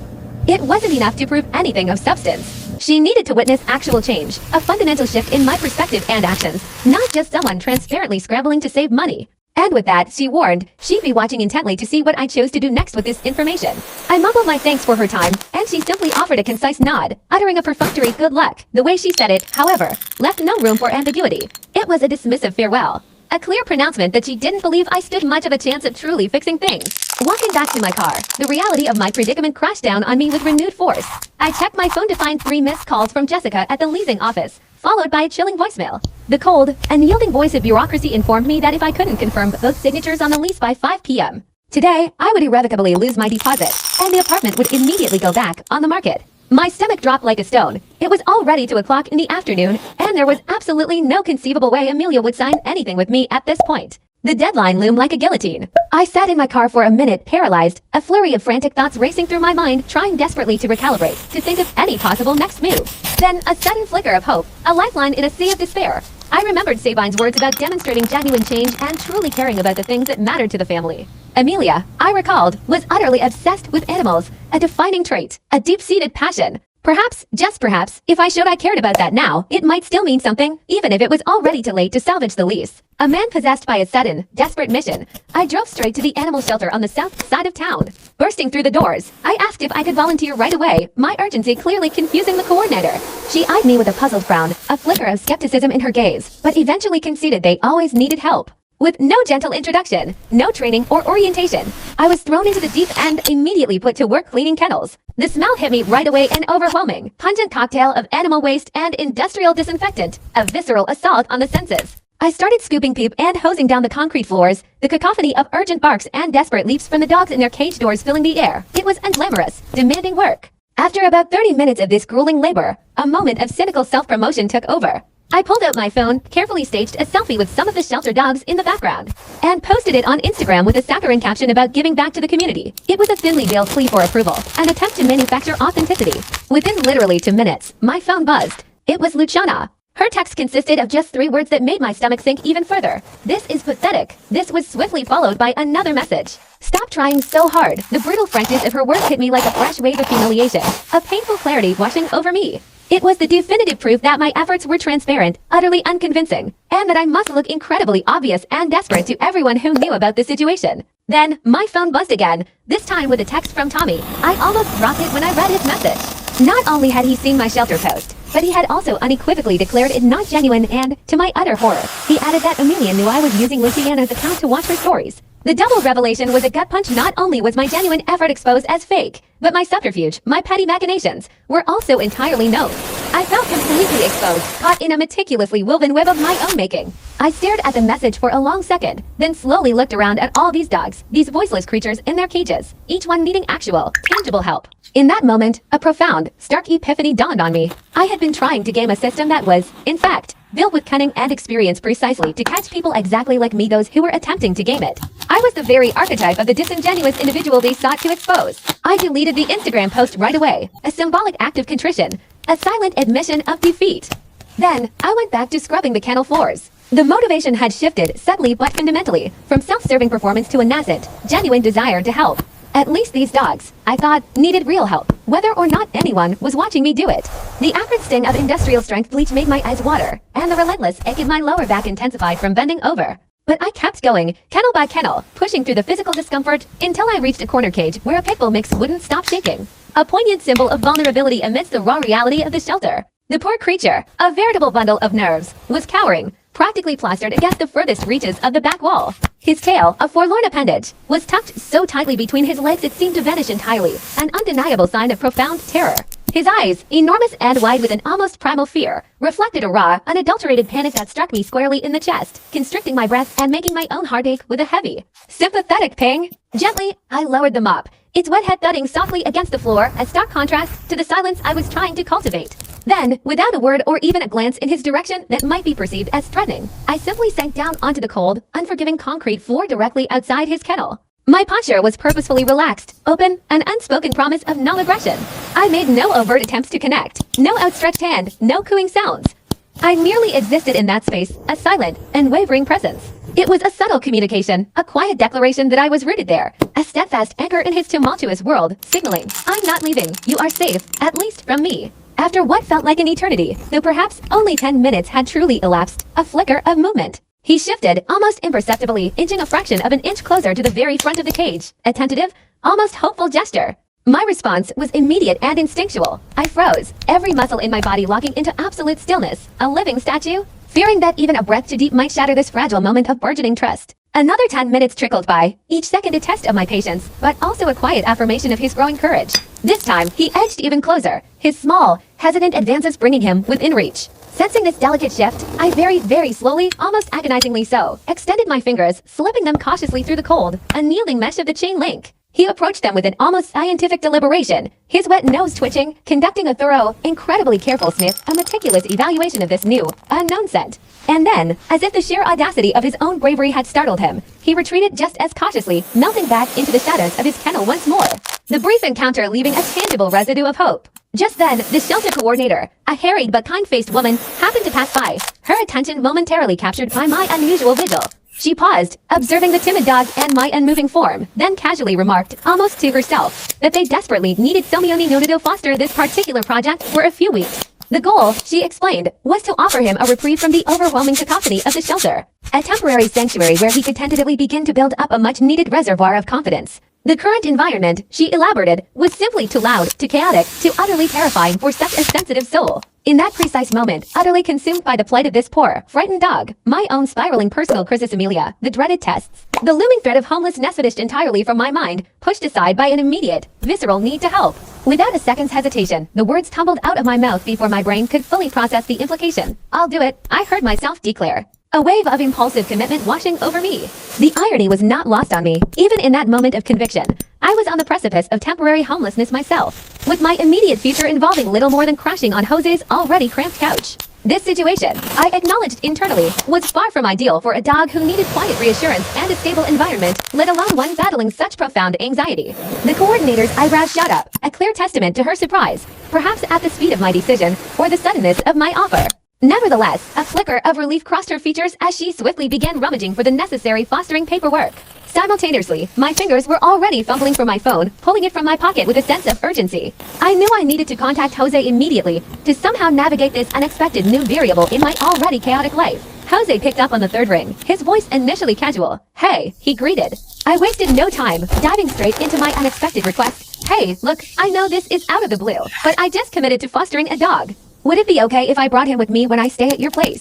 It wasn't enough to prove anything of substance. She needed to witness actual change, a fundamental shift in my perspective and actions, not just someone transparently scrambling to save money. And with that, she warned, she'd be watching intently to see what I chose to do next with this information. I mumbled my thanks for her time, and she simply offered a concise nod, uttering a perfunctory good luck. The way she said it, however, left no room for ambiguity. It was a dismissive farewell. A clear pronouncement that she didn't believe I stood much of a chance at truly fixing things. Walking back to my car, the reality of my predicament crashed down on me with renewed force. I checked my phone to find 3 missed calls from Jessica at the leasing office, followed by a chilling voicemail. The cold, unyielding voice of bureaucracy informed me that if I couldn't confirm both signatures on the lease by 5 p.m. today, I would irrevocably lose my deposit, and the apartment would immediately go back on the market. My stomach dropped like a stone. It was already 2 o'clock in the afternoon, and there was absolutely no conceivable way Amelia would sign anything with me at this point. The deadline loomed like a guillotine. I sat in my car for a minute, paralyzed, a flurry of frantic thoughts racing through my mind, trying desperately to recalibrate, to think of any possible next move. Then, a sudden flicker of hope, a lifeline in a sea of despair. I remembered Sabine's words about demonstrating genuine change and truly caring about the things that mattered to the family. Amelia, I recalled, was utterly obsessed with animals, a defining trait, a deep-seated passion. Perhaps, just perhaps, if I showed I cared about that now, it might still mean something, even if it was already too late to salvage the lease. A man possessed by a sudden, desperate mission. I drove straight to the animal shelter on the south side of town. Bursting through the doors, I asked if I could volunteer right away, my urgency clearly confusing the coordinator. She eyed me with a puzzled frown, a flicker of skepticism in her gaze, but eventually conceded they always needed help. With no gentle introduction, no training or orientation, I was thrown into the deep end, immediately put to work cleaning kennels. The smell hit me right away, an overwhelming, pungent cocktail of animal waste and industrial disinfectant, a visceral assault on the senses. I started scooping poop and hosing down the concrete floors, the cacophony of urgent barks and desperate leaps from the dogs in their cage doors filling the air. It was unglamorous, demanding work. After about 30 minutes of this grueling labor, a moment of cynical self-promotion took over. I pulled out my phone, carefully staged a selfie with some of the shelter dogs in the background, and posted it on Instagram with a saccharine caption about giving back to the community. It was a thinly veiled plea for approval, an attempt to manufacture authenticity. Within literally 2 minutes, my phone buzzed. It was Luciana. Her text consisted of just 3 words that made my stomach sink even further. This is pathetic. This was swiftly followed by another message. Stop trying so hard. The brutal frankness of her words hit me like a fresh wave of humiliation, a painful clarity washing over me. It was the definitive proof that my efforts were transparent, utterly unconvincing, and that I must look incredibly obvious and desperate to everyone who knew about the situation. Then, my phone buzzed again, this time with a text from Tommy. I almost dropped it when I read his message. Not only had he seen my shelter post, but he had also unequivocally declared it not genuine and, to my utter horror, he added that Amelia knew I was using Luciana's account to watch her stories. The double revelation was a gut punch. Not only was my genuine effort exposed as fake, but my subterfuge, my petty machinations, were also entirely known. I felt completely exposed, caught in a meticulously woven web of my own making. I stared at the message for a long second, then slowly looked around at all these dogs, these voiceless creatures in their cages, each one needing actual, tangible help. In that moment, a profound, stark epiphany dawned on me. I had been trying to game a system that was, in fact, built with cunning and experience precisely to catch people exactly like me, those who were attempting to game it. I was the very archetype of the disingenuous individual they sought to expose. I deleted the Instagram post right away, a symbolic act of contrition, a silent admission of defeat. Then, I went back to scrubbing the kennel floors. The motivation had shifted, subtly but fundamentally, from self-serving performance to a nascent, genuine desire to help. At least these dogs, I thought, needed real help, whether or not anyone was watching me do it. The acrid sting of industrial strength bleach made my eyes water, and the relentless ache in my lower back intensified from bending over. But I kept going, kennel by kennel, pushing through the physical discomfort until I reached a corner cage where a pit bull mix wouldn't stop shaking. A poignant symbol of vulnerability amidst the raw reality of the shelter. The poor creature, a veritable bundle of nerves, was cowering, practically plastered against the furthest reaches of the back wall. His tail, a forlorn appendage, was tucked so tightly between his legs it seemed to vanish entirely, an undeniable sign of profound terror. His eyes, enormous and wide with an almost primal fear, reflected a raw, unadulterated panic that struck me squarely in the chest, constricting my breath and making my own heart ache with a heavy, sympathetic ping. Gently, I lowered the mop, its wet head thudding softly against the floor, a stark contrast to the silence I was trying to cultivate. Then, without a word or even a glance in his direction that might be perceived as threatening, I simply sank down onto the cold, unforgiving concrete floor directly outside his kennel. My posture was purposefully relaxed, open, an unspoken promise of non-aggression. I made no overt attempts to connect, no outstretched hand, no cooing sounds. I merely existed in that space, a silent, unwavering presence. It was a subtle communication, a quiet declaration that I was rooted there, a steadfast anchor in his tumultuous world, signaling, I'm not leaving, you are safe, at least from me. After what felt like an eternity, though perhaps only 10 minutes had truly elapsed, a flicker of movement. He shifted, almost imperceptibly, inching a fraction of an inch closer to the very front of the cage, a tentative, almost hopeful gesture. My response was immediate and instinctual. I froze, every muscle in my body locking into absolute stillness, a living statue, fearing that even a breath too deep might shatter this fragile moment of burgeoning trust. Another 10 minutes trickled by, each second a test of my patience, but also a quiet affirmation of his growing courage. This time, he edged even closer, his small, hesitant advances bringing him within reach. Sensing this delicate shift, I very slowly, almost agonizingly so, extended my fingers, slipping them cautiously through the cold, unyielding mesh of the chain link. He approached them with an almost scientific deliberation, his wet nose twitching, conducting a thorough, incredibly careful sniff, a meticulous evaluation of this new, unknown scent. And then, as if the sheer audacity of his own bravery had startled him, he retreated just as cautiously, melting back into the shadows of his kennel once more. The brief encounter leaving a tangible residue of hope. Just then, the shelter coordinator, a harried but kind-faced woman, happened to pass by, her attention momentarily captured by my unusual vigil. She paused, observing the timid dog and my unmoving form, then casually remarked, almost to herself, that they desperately needed someone to foster this particular project for a few weeks. The goal, she explained, was to offer him a reprieve from the overwhelming cacophony of the shelter. A temporary sanctuary where he could tentatively begin to build up a much-needed reservoir of confidence. The current environment, she elaborated, was simply too loud, too chaotic, too utterly terrifying for such a sensitive soul. In that precise moment, utterly consumed by the plight of this poor, frightened dog, my own spiraling personal crisis Amelia, the dreaded tests, the looming threat of homelessness vanished entirely from my mind, pushed aside by an immediate, visceral need to help. Without a second's hesitation, the words tumbled out of my mouth before my brain could fully process the implication. "I'll do it," I heard myself declare. A wave of impulsive commitment washing over me. The irony was not lost on me, even in that moment of conviction. I was on the precipice of temporary homelessness myself, with my immediate future involving little more than crashing on Jose's already cramped couch. This situation, I acknowledged internally, was far from ideal for a dog who needed quiet reassurance and a stable environment, let alone one battling such profound anxiety. The coordinator's eyebrows shot up, a clear testament to her surprise, perhaps at the speed of my decision, or the suddenness of my offer. Nevertheless, a flicker of relief crossed her features as she swiftly began rummaging for the necessary fostering paperwork. Simultaneously, my fingers were already fumbling for my phone, pulling it from my pocket with a sense of urgency. I knew I needed to contact Jose immediately to somehow navigate this unexpected new variable in my already chaotic life. Jose picked up on the third ring, his voice initially casual. "Hey," he greeted. I wasted no time, diving straight into my unexpected request. "Hey, look, I know this is out of the blue, but I just committed to fostering a dog. Would it be okay if I brought him with me when I stay at your place?"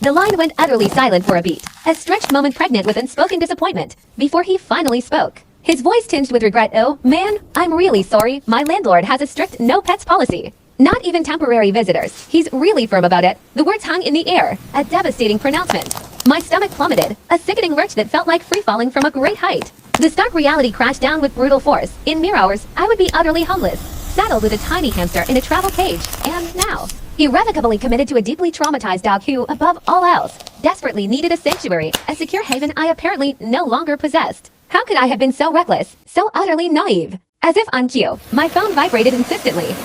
The line went utterly silent for a beat, a stretched moment pregnant with unspoken disappointment, before he finally spoke. His voice tinged with regret. "Oh, man, I'm really sorry. My landlord has a strict no pets policy. Not even temporary visitors. He's really firm about it." The words hung in the air, a devastating pronouncement. My stomach plummeted, a sickening lurch that felt like free-falling from a great height. The stark reality crashed down with brutal force. In mere hours, I would be utterly homeless, saddled with a tiny hamster in a travel cage, and now, irrevocably committed to a deeply traumatized dog who, above all else, desperately needed a sanctuary, a secure haven I apparently no longer possessed. How could I have been so reckless, so utterly naive? As if on cue, my phone vibrated insistently.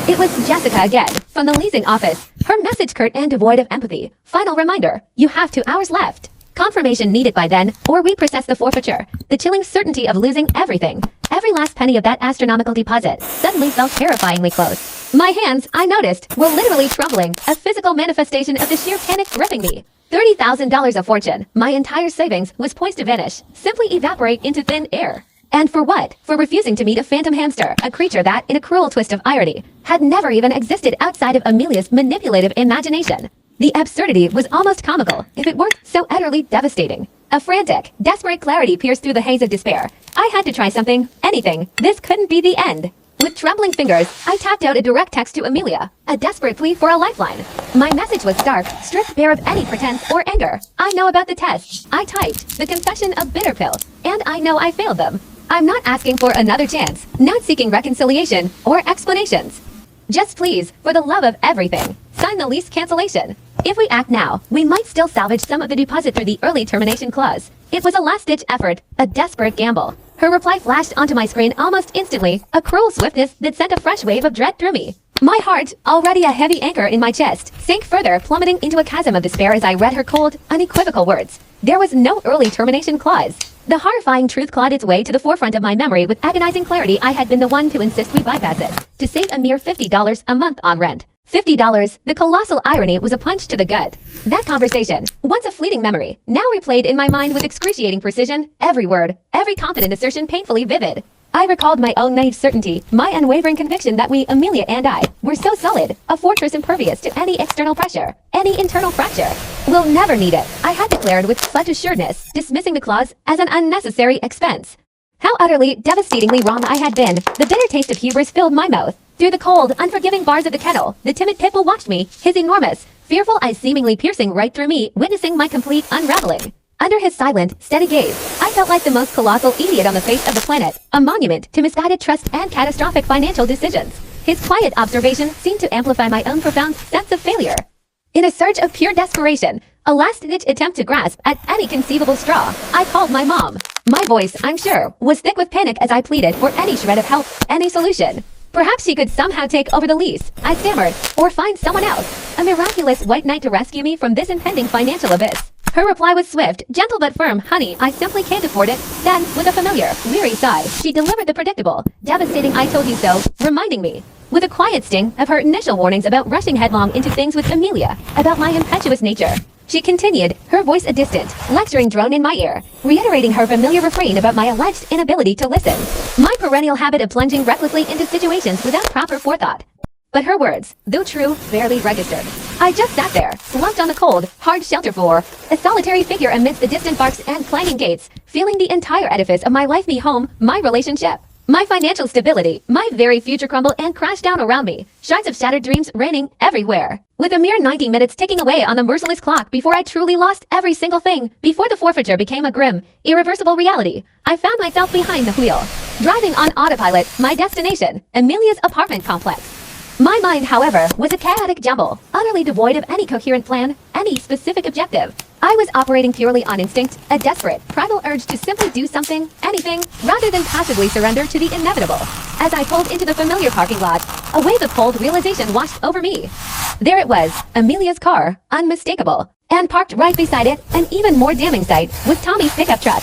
It was Jessica again, from the leasing office, her message curt and devoid of empathy. "Final reminder, you have 2 hours left." Confirmation needed by then, or we process the forfeiture. The chilling certainty of losing everything. Every last penny of that astronomical deposit suddenly felt terrifyingly close. My hands, I noticed, were literally trembling, a physical manifestation of the sheer panic gripping me. $30,000 of fortune, my entire savings, was poised to vanish, simply evaporate into thin air. And for what? For refusing to meet a phantom hamster, a creature that, in a cruel twist of irony, had never even existed outside of Amelia's manipulative imagination. The absurdity was almost comical, if it weren't so utterly devastating. A frantic, desperate clarity pierced through the haze of despair. I had to try something, anything. This couldn't be the end. With trembling fingers, I tapped out a direct text to Amelia, a desperate plea for a lifeline. My message was stark, stripped bare of any pretense or anger. "I know about the tests," I typed, the confession of bitter pill, and I know I failed them. I'm not asking for another chance, not seeking reconciliation or explanations. Just please, for the love of everything, sign the lease cancellation. If we act now, we might still salvage some of the deposit through the early termination clause. It was a last-ditch effort, a desperate gamble. Her reply flashed onto my screen almost instantly, a cruel swiftness that sent a fresh wave of dread through me. My heart, already a heavy anchor in my chest, sank further, plummeting into a chasm of despair as I read her cold, unequivocal words. There was no early termination clause. The horrifying truth clawed its way to the forefront of my memory with agonizing clarity. I had been the one to insist we bypass it, to save a mere $50 a month on rent. $50, the colossal irony was a punch to the gut. That conversation, once a fleeting memory, now replayed in my mind with excruciating precision, every word, every confident assertion painfully vivid. I recalled my own naive certainty, my unwavering conviction that we, Amelia and I, were so solid, a fortress impervious to any external pressure, any internal fracture. "We'll never need it," I had declared with such assuredness, dismissing the clause as an unnecessary expense. How utterly, devastatingly wrong I had been. The bitter taste of hubris filled my mouth. Through the cold, unforgiving bars of the kennel, the timid pitbull watched me, his enormous, fearful eyes seemingly piercing right through me, witnessing my complete unraveling. Under his silent, steady gaze, I felt like the most colossal idiot on the face of the planet, a monument to misguided trust and catastrophic financial decisions. His quiet observation seemed to amplify my own profound sense of failure. In a surge of pure desperation, a last-ditch attempt to grasp at any conceivable straw, I called my mom. My voice, I'm sure, was thick with panic as I pleaded for any shred of help, any solution. Perhaps she could somehow take over the lease, I stammered, or find someone else, a miraculous white knight to rescue me from this impending financial abyss. Her reply was swift, gentle but firm. Honey, I simply can't afford it. Then, with a familiar, weary sigh, she delivered the predictable, devastating I told you so, reminding me, with a quiet sting, of her initial warnings about rushing headlong into things with Amelia, about my impetuous nature. She continued, her voice a distant, lecturing drone in my ear, reiterating her familiar refrain about my alleged inability to listen. My perennial habit of plunging recklessly into situations without proper forethought. But her words, though true, barely registered. I just sat there, slumped on the cold, hard shelter floor, a solitary figure amidst the distant barks and clanging gates, feeling the entire edifice of my life, me home, my relationship, my financial stability, my very future crumble and crash down around me, shards of shattered dreams raining everywhere. With a mere 90 minutes ticking away on the merciless clock before I truly lost every single thing, before the forfeiture became a grim, irreversible reality, I found myself behind the wheel, driving on autopilot, my destination, Amelia's apartment complex. My mind, however, was a chaotic jumble, utterly devoid of any coherent plan, any specific objective. I was operating purely on instinct, a desperate, primal urge to simply do something, anything, rather than passively surrender to the inevitable. As I pulled into the familiar parking lot, a wave of cold realization washed over me. There it was, Amelia's car, unmistakable. And parked right beside it, an even more damning sight, was Tommy's pickup truck.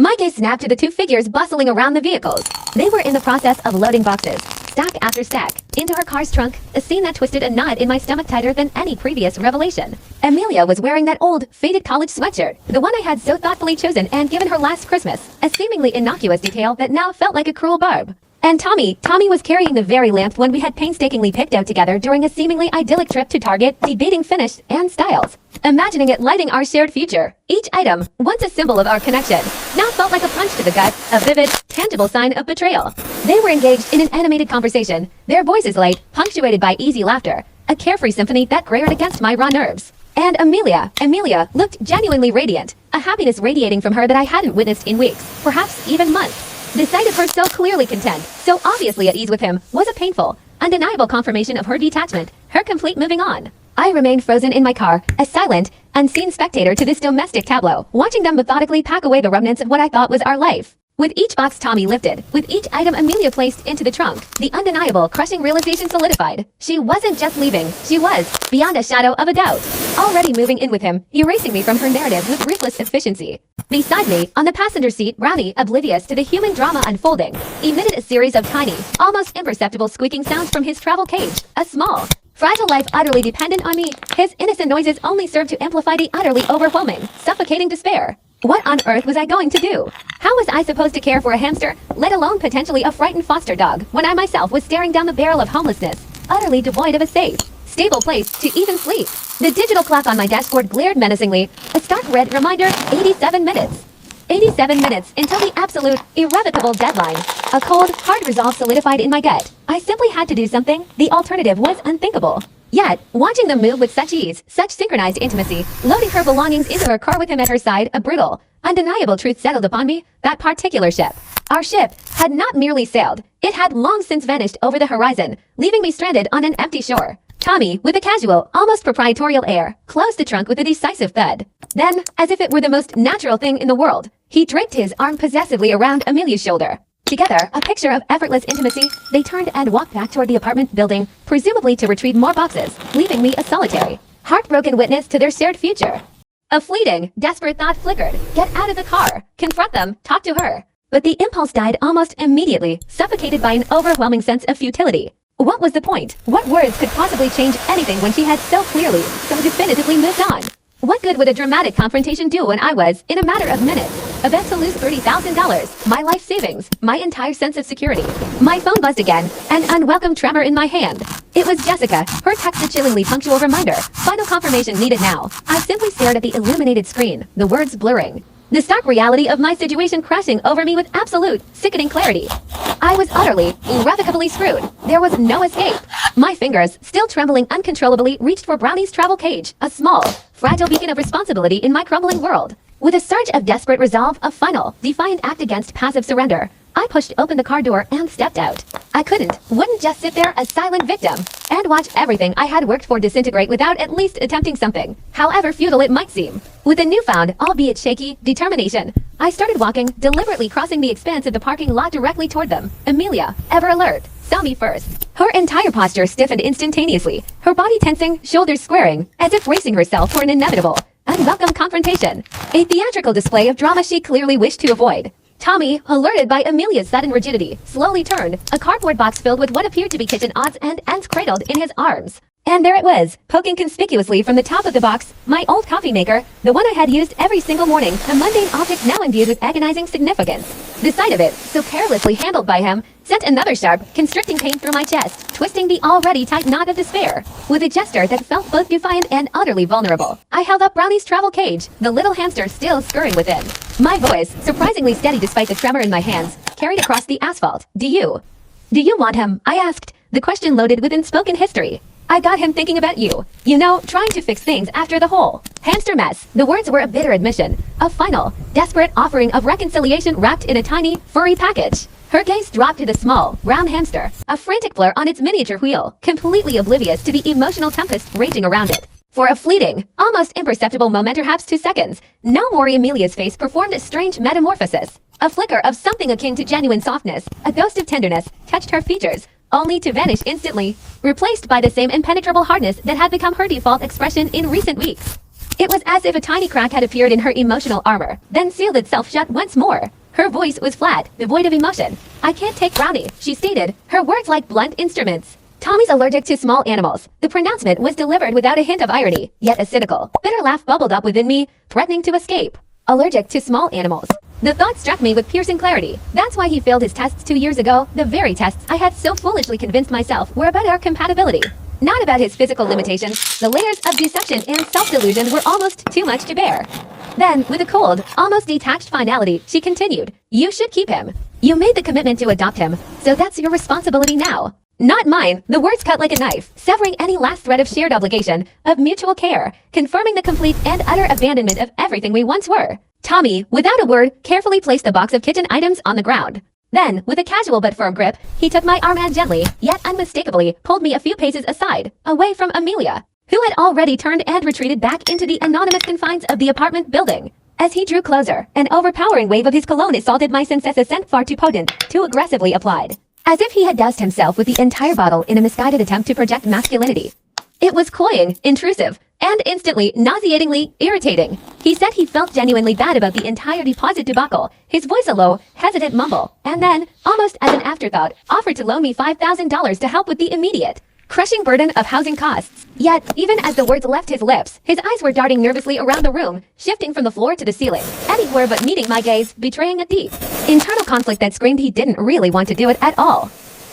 My gaze snapped to the two figures bustling around the vehicles. They were in the process of loading boxes, stack after stack, into her car's trunk, a scene that twisted a knot in my stomach tighter than any previous revelation. Amelia was wearing that old, faded college sweatshirt, the one I had so thoughtfully chosen and given her last Christmas, a seemingly innocuous detail that now felt like a cruel barb. And Tommy was carrying the very lamp one we had painstakingly picked out together during a seemingly idyllic trip to Target, debating finish and styles, imagining it lighting our shared future. Each item, once a symbol of our connection, now felt like a punch to the gut, a vivid, tangible sign of betrayal. They were engaged in an animated conversation, their voices light, punctuated by easy laughter, a carefree symphony that grated against my raw nerves. And Amelia looked genuinely radiant, a happiness radiating from her that I hadn't witnessed in weeks, perhaps even months. The sight of her so clearly content, so obviously at ease with him, was a painful, undeniable confirmation of her detachment, her complete moving on. I remained frozen in my car, a silent, unseen spectator to this domestic tableau, watching them methodically pack away the remnants of what I thought was our life. With each box Tommy lifted, with each item Amelia placed into the trunk, the undeniable, crushing realization solidified. She wasn't just leaving, she was, beyond a shadow of a doubt, already moving in with him, erasing me from her narrative with ruthless efficiency. Beside me, on the passenger seat, Brownie, oblivious to the human drama unfolding, emitted a series of tiny, almost imperceptible squeaking sounds from his travel cage, a small, fragile life utterly dependent on me. His innocent noises only served to amplify the utterly overwhelming, suffocating despair. What on earth was I going to do? How was I supposed to care for a hamster, let alone potentially a frightened foster dog, when I myself was staring down the barrel of homelessness, utterly devoid of a safe, stable place to even sleep? The digital clock on my dashboard glared menacingly, a stark red reminder, 87 minutes. 87 minutes until the absolute, irrevocable deadline. A cold, hard resolve solidified in my gut. I simply had to do something. The alternative was unthinkable. Yet, watching them move with such ease, such synchronized intimacy, loading her belongings into her car with him at her side, a brutal, undeniable truth settled upon me. That particular ship, our ship, had not merely sailed. It had long since vanished over the horizon, leaving me stranded on an empty shore. Tommy, with a casual, almost proprietorial air, closed the trunk with a decisive thud. Then, as if it were the most natural thing in the world, he draped his arm possessively around Amelia's shoulder. Together, a picture of effortless intimacy, they turned and walked back toward the apartment building, presumably to retrieve more boxes, leaving me a solitary, heartbroken witness to their shared future. A fleeting, desperate thought flickered. Get out of the car, confront them, talk to her. But the impulse died almost immediately, suffocated by an overwhelming sense of futility. What was the point? What words could possibly change anything when she had so clearly, so definitively moved on? What good would a dramatic confrontation do when I was, in a matter of minutes, about to lose $30,000, my life savings, my entire sense of security? My phone buzzed again, an unwelcome tremor in my hand. It was Jessica, her text a chillingly punctual reminder. Final confirmation needed now. I simply stared at the illuminated screen, the words blurring. The stark reality of my situation crashing over me with absolute, sickening clarity. I was utterly, irrevocably screwed. There was no escape. My fingers, still trembling uncontrollably, reached for Brownie's travel cage, a small, fragile beacon of responsibility in my crumbling world. With a surge of desperate resolve, a final, defiant act against passive surrender, I pushed open the car door and stepped out. I wouldn't just sit there a silent victim and watch everything I had worked for disintegrate without at least attempting something, however futile it might seem. With a newfound, albeit shaky, determination, I started walking, deliberately crossing the expanse of the parking lot directly toward them. Amelia, ever alert, saw me first. Her entire posture stiffened instantaneously, her body tensing, shoulders squaring, as if bracing herself for an inevitable, unwelcome confrontation. A theatrical display of drama she clearly wished to avoid. Tommy, alerted by Amelia's sudden rigidity, slowly turned, a cardboard box filled with what appeared to be kitchen odds and ends cradled in his arms. And there it was, poking conspicuously from the top of the box, my old coffee maker, the one I had used every single morning, a mundane object now imbued with agonizing significance. The sight of it, so carelessly handled by him, sent another sharp, constricting pain through my chest, twisting the already tight knot of despair. With a gesture that felt both defiant and utterly vulnerable, I held up Brownie's travel cage, the little hamster still scurrying within. My voice, surprisingly steady despite the tremor in my hands, carried across the asphalt. Do you want him? I asked, the question loaded with unspoken history. I got him thinking about you. You know, trying to fix things after the whole hamster mess. The words were a bitter admission, a final, desperate offering of reconciliation wrapped in a tiny, furry package. Her gaze dropped to the small, round hamster, a frantic blur on its miniature wheel, completely oblivious to the emotional tempest raging around it. For a fleeting, almost imperceptible moment, perhaps 2 seconds, now Maury Amelia's face performed a strange metamorphosis. A flicker of something akin to genuine softness, a ghost of tenderness, touched her features, only to vanish instantly, replaced by the same impenetrable hardness that had become her default expression in recent weeks. It was as if a tiny crack had appeared in her emotional armor, then sealed itself shut once more. Her voice was flat, devoid of emotion. I can't take Brownie, she stated, her words like blunt instruments. Tommy's allergic to small animals. The pronouncement was delivered without a hint of irony, yet a cynical, bitter laugh bubbled up within me, threatening to escape. Allergic to small animals. The thought struck me with piercing clarity. That's why he failed his tests 2 years ago, the very tests I had so foolishly convinced myself were about our compatibility. Not about his physical limitations. The layers of deception and self-delusion were almost too much to bear. Then, with a cold, almost detached finality, she continued, you should keep him. You made the commitment to adopt him, so that's your responsibility now. Not mine. The words cut like a knife, severing any last thread of shared obligation, of mutual care, confirming the complete and utter abandonment of everything we once were. Tommy, without a word, carefully placed the box of kitchen items on the ground. Then, with a casual but firm grip, he took my arm and gently, yet unmistakably, pulled me a few paces aside, away from Amelia, who had already turned and retreated back into the anonymous confines of the apartment building. As he drew closer, an overpowering wave of his cologne assaulted my senses, a scent far too potent, too aggressively applied. As if he had doused himself with the entire bottle in a misguided attempt to project masculinity. It was cloying, intrusive, and instantly, nauseatingly irritating. He said he felt genuinely bad about the entire deposit debacle, his voice a low, hesitant mumble, and then, almost as an afterthought, offered to loan me $5,000 to help with the immediate, crushing burden of housing costs. Yet, even as the words left his lips, his eyes were darting nervously around the room, shifting from the floor to the ceiling, anywhere but meeting my gaze, betraying a deep, internal conflict that screamed he didn't really want to do it at all.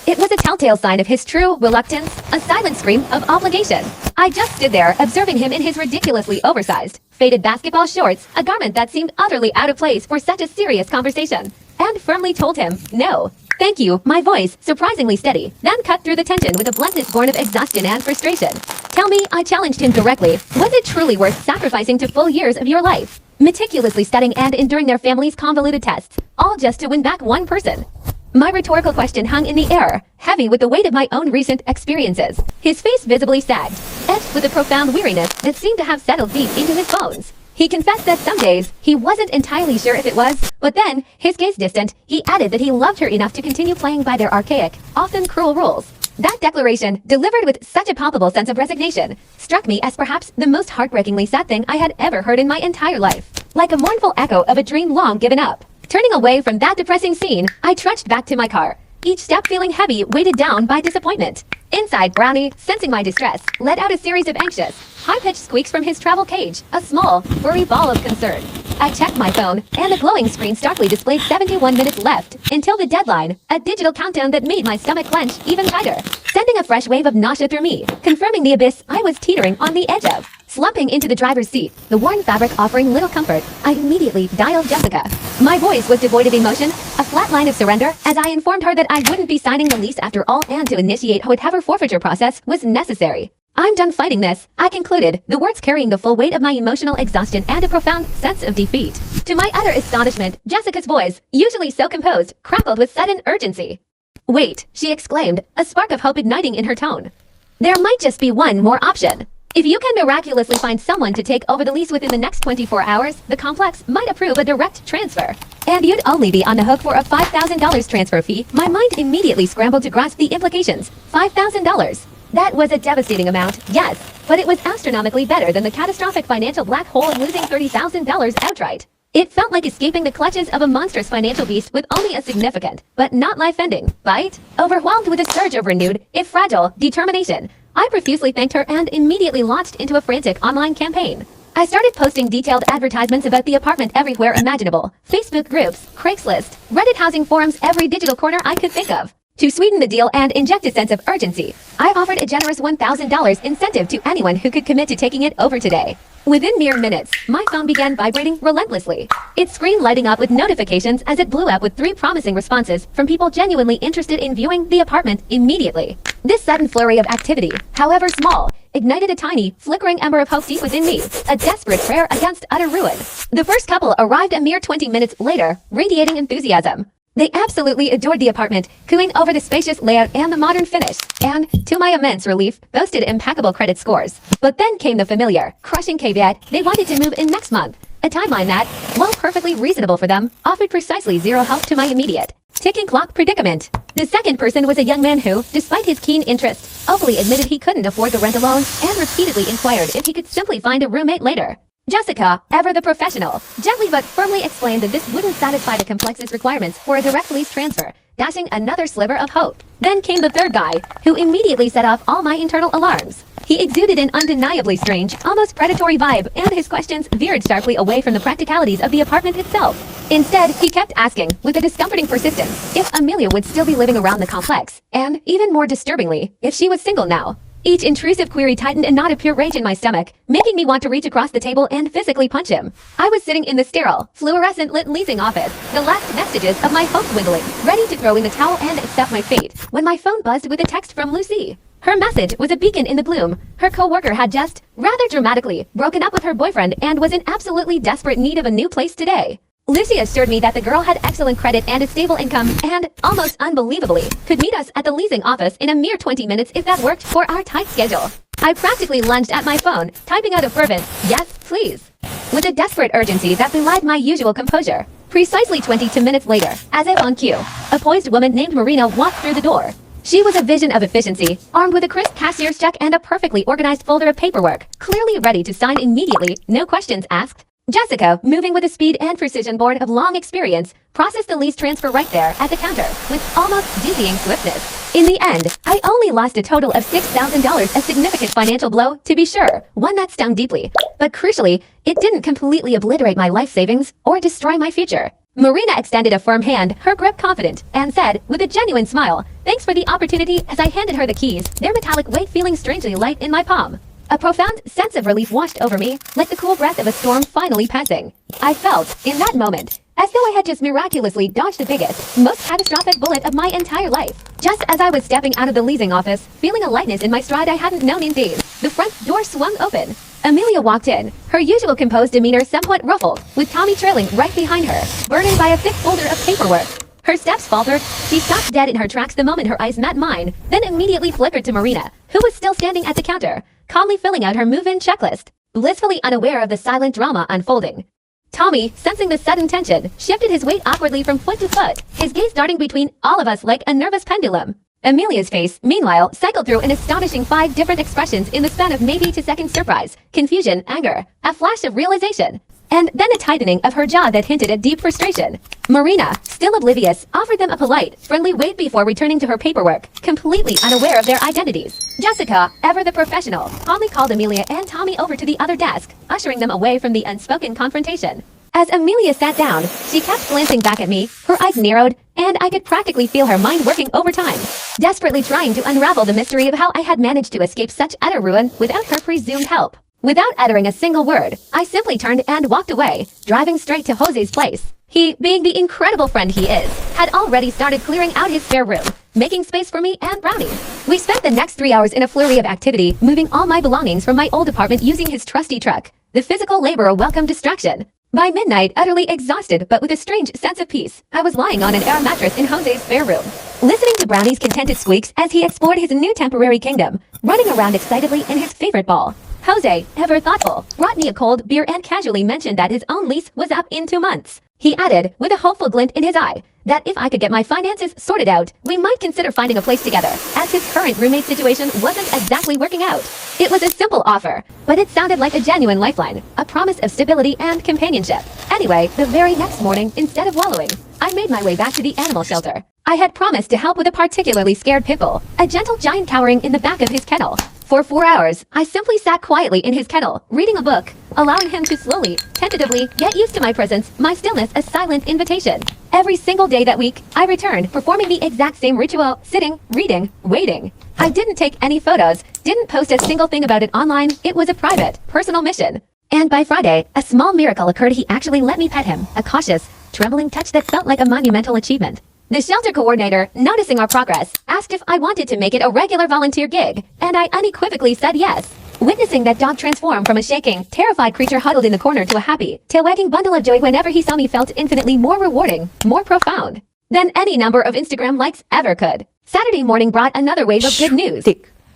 It was a telltale sign of his true reluctance, a silent scream of obligation. I just stood there, observing him in his ridiculously oversized, faded basketball shorts, a garment that seemed utterly out of place for such a serious conversation, and firmly told him, no, thank you, my voice, surprisingly steady, then cut through the tension with a bluntness born of exhaustion and frustration. Tell me, I challenged him directly, was it truly worth sacrificing to full years of your life, meticulously studying and enduring their family's convoluted tests, all just to win back one person? My rhetorical question hung in the air, heavy with the weight of my own recent experiences. His face visibly sagged, etched with a profound weariness that seemed to have settled deep into his bones. He confessed that some days, he wasn't entirely sure if it was, but then, his gaze distant, he added that he loved her enough to continue playing by their archaic, often cruel rules. That declaration, delivered with such a palpable sense of resignation, struck me as perhaps the most heartbreakingly sad thing I had ever heard in my entire life. Like a mournful echo of a dream long given up. Turning away from that depressing scene, I trudged back to my car, each step feeling heavy, weighted down by disappointment. Inside, Brownie, sensing my distress, let out a series of anxious, high-pitched squeaks from his travel cage, a small, furry ball of concern. I checked my phone, and the glowing screen starkly displayed 71 minutes left until the deadline, a digital countdown that made my stomach clench even tighter, sending a fresh wave of nausea through me, confirming the abyss I was teetering on the edge of. Slumping into the driver's seat, the worn fabric offering little comfort, I immediately dialed Jessica. My voice was devoid of emotion, a flat line of surrender, as I informed her that I wouldn't be signing the lease after all and to initiate whatever forfeiture process was necessary. I'm done fighting this, I concluded, the words carrying the full weight of my emotional exhaustion and a profound sense of defeat. To my utter astonishment, Jessica's voice, usually so composed, crackled with sudden urgency. "Wait," she exclaimed, a spark of hope igniting in her tone. "There might just be one more option. If you can miraculously find someone to take over the lease within the next 24 hours, the complex might approve a direct transfer. And you'd only be on the hook for a $5,000 transfer fee." My mind immediately scrambled to grasp the implications. $5,000. That was a devastating amount, yes, but it was astronomically better than the catastrophic financial black hole of losing $30,000 outright. It felt like escaping the clutches of a monstrous financial beast with only a significant, but not life-ending, bite. Overwhelmed with a surge of renewed, if fragile, determination, I profusely thanked her and immediately launched into a frantic online campaign. I started posting detailed advertisements about the apartment everywhere imaginable. Facebook groups, Craigslist, Reddit housing forums, every digital corner I could think of. To sweeten the deal and inject a sense of urgency, I offered a generous $1,000 incentive to anyone who could commit to taking it over today. Within mere minutes, my phone began vibrating relentlessly, its screen lighting up with notifications as it blew up with 3 promising responses from people genuinely interested in viewing the apartment immediately. This sudden flurry of activity, however small, ignited a tiny, flickering ember of hope deep within me, a desperate prayer against utter ruin. The first couple arrived a mere 20 minutes later, radiating enthusiasm. They absolutely adored the apartment, cooing over the spacious layout and the modern finish, and, to my immense relief, boasted impeccable credit scores. But then came the familiar, crushing caveat: they wanted to move in next month, a timeline that, while perfectly reasonable for them, offered precisely zero help to my immediate ticking clock predicament. The second person was a young man who, despite his keen interest, openly admitted he couldn't afford the rent alone and repeatedly inquired if he could simply find a roommate later. Jessica, ever the professional, gently but firmly explained that this wouldn't satisfy the complex's requirements for a direct lease transfer, dashing another sliver of hope. Then came the third guy, who immediately set off all my internal alarms. He exuded an undeniably strange, almost predatory vibe, and his questions veered sharply away from the practicalities of the apartment itself. Instead, he kept asking, with a discomforting persistence, if Amelia would still be living around the complex, and, even more disturbingly, if she was single now. Each intrusive query tightened a knot of pure rage in my stomach, making me want to reach across the table and physically punch him. I was sitting in the sterile, fluorescent-lit leasing office, the last vestiges of my hope dwindling, ready to throw in the towel and accept my fate, when my phone buzzed with a text from Lucy. Her message was a beacon in the gloom. Her co-worker had just, rather dramatically, broken up with her boyfriend and was in absolutely desperate need of a new place today. Lucy assured me that the girl had excellent credit and a stable income and, almost unbelievably, could meet us at the leasing office in a mere 20 minutes if that worked for our tight schedule. I practically lunged at my phone, typing out a fervent, "Yes, please," with a desperate urgency that belied my usual composure. Precisely 22 minutes later, as if on cue, a poised woman named Marina walked through the door. She was a vision of efficiency, armed with a crisp cashier's check and a perfectly organized folder of paperwork, clearly ready to sign immediately, no questions asked. Jessica, moving with the speed and precision born of long experience, processed the lease transfer right there at the counter with almost dizzying swiftness. In the end, I only lost a total of $6,000, a significant financial blow, to be sure, one that stung deeply. But crucially, it didn't completely obliterate my life savings or destroy my future. Marina extended a firm hand, her grip confident, and said, with a genuine smile, "Thanks for the opportunity," as I handed her the keys, their metallic weight feeling strangely light in my palm. A profound sense of relief washed over me, like the cool breath of a storm finally passing. I felt, in that moment, as though I had just miraculously dodged the biggest, most catastrophic bullet of my entire life. Just as I was stepping out of the leasing office, feeling a lightness in my stride I hadn't known in days, the front door swung open. Amelia walked in, her usual composed demeanor somewhat ruffled, with Tommy trailing right behind her, burdened by a thick folder of paperwork. Her steps faltered, she stopped dead in her tracks the moment her eyes met mine, then immediately flickered to Marina, who was still standing at the counter, calmly filling out her move-in checklist, blissfully unaware of the silent drama unfolding. Tommy, sensing the sudden tension, shifted his weight awkwardly from foot to foot, his gaze darting between all of us like a nervous pendulum. Amelia's face, meanwhile, cycled through an astonishing 5 different expressions in the span of maybe 2 seconds: surprise, confusion, anger, a flash of realization, and then a tightening of her jaw that hinted at deep frustration. Marina, still oblivious, offered them a polite, friendly wave before returning to her paperwork, completely unaware of their identities. Jessica, ever the professional, calmly called Amelia and Tommy over to the other desk, ushering them away from the unspoken confrontation. As Amelia sat down, she kept glancing back at me, her eyes narrowed, and I could practically feel her mind working overtime, desperately trying to unravel the mystery of how I had managed to escape such utter ruin without her presumed help. Without uttering a single word, I simply turned and walked away, driving straight to Jose's place. He, being the incredible friend he is, had already started clearing out his spare room, making space for me and Brownie. We spent the next 3 hours in a flurry of activity, moving all my belongings from my old apartment using his trusty truck. The physical labor a welcome distraction. By midnight, utterly exhausted but with a strange sense of peace, I was lying on an air mattress in Jose's spare room, listening to Brownie's contented squeaks as he explored his new temporary kingdom, running around excitedly in his favorite ball. Jose, ever thoughtful, brought me a cold beer and casually mentioned that his own lease was up in 2 months. He added, with a hopeful glint in his eye, that if I could get my finances sorted out, we might consider finding a place together, as his current roommate situation wasn't exactly working out. It was a simple offer, but it sounded like a genuine lifeline, a promise of stability and companionship. Anyway, the very next morning, instead of wallowing, I made my way back to the animal shelter. I had promised to help with a particularly scared pit bull, a gentle giant cowering in the back of his kennel. For 4 hours, I simply sat quietly in his kennel, reading a book, allowing him to slowly, tentatively, get used to my presence, my stillness a silent invitation. Every single day that week, I returned, performing the exact same ritual, sitting, reading, waiting. I didn't take any photos, didn't post a single thing about it online. It was a private, personal mission. And by Friday, a small miracle occurred. He actually let me pet him, a cautious, trembling touch that felt like a monumental achievement. The shelter coordinator, noticing our progress, asked if I wanted to make it a regular volunteer gig, and I unequivocally said yes. Witnessing that dog transform from a shaking, terrified creature huddled in the corner to a happy, tail-wagging bundle of joy whenever he saw me felt infinitely more rewarding, more profound than any number of Instagram likes ever could. Saturday morning brought another wave of good news.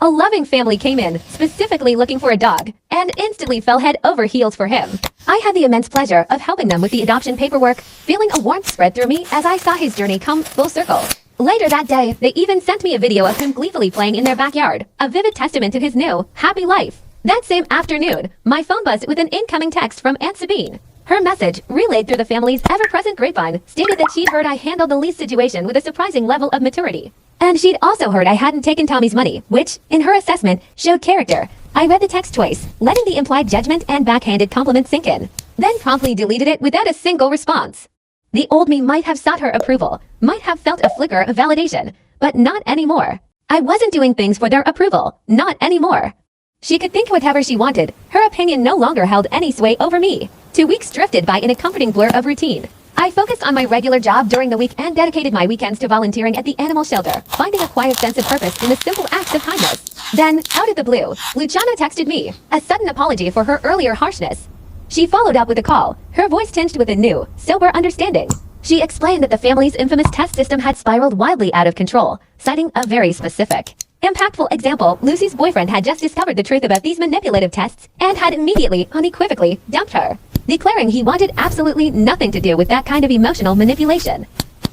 A loving family came in, specifically looking for a dog, and instantly fell head over heels for him. I had the immense pleasure of helping them with the adoption paperwork, feeling a warmth spread through me as I saw his journey come full circle. Later that day, they even sent me a video of him gleefully playing in their backyard, a vivid testament to his new, happy life. That same afternoon, my phone buzzed with an incoming text from Aunt Sabine. Her message, relayed through the family's ever-present grapevine, stated that she'd heard I handled the lease situation with a surprising level of maturity. And she'd also heard I hadn't taken Tommy's money, which, in her assessment, showed character. I read the text twice, letting the implied judgment and backhanded compliment sink in, then promptly deleted it without a single response. The old me might have sought her approval, might have felt a flicker of validation, but not anymore. I wasn't doing things for their approval, not anymore. She could think whatever she wanted, her opinion no longer held any sway over me. 2 weeks drifted by in a comforting blur of routine. I focused on my regular job during the week and dedicated my weekends to volunteering at the animal shelter, finding a quiet sense of purpose in the simple acts of kindness. Then, out of the blue, Luciana texted me, a sudden apology for her earlier harshness. She followed up with a call, her voice tinged with a new, sober understanding. She explained that the family's infamous test system had spiraled wildly out of control, citing a very specific, impactful example. Lucy's boyfriend had just discovered the truth about these manipulative tests and had immediately, unequivocally, dumped her, declaring he wanted absolutely nothing to do with that kind of emotional manipulation.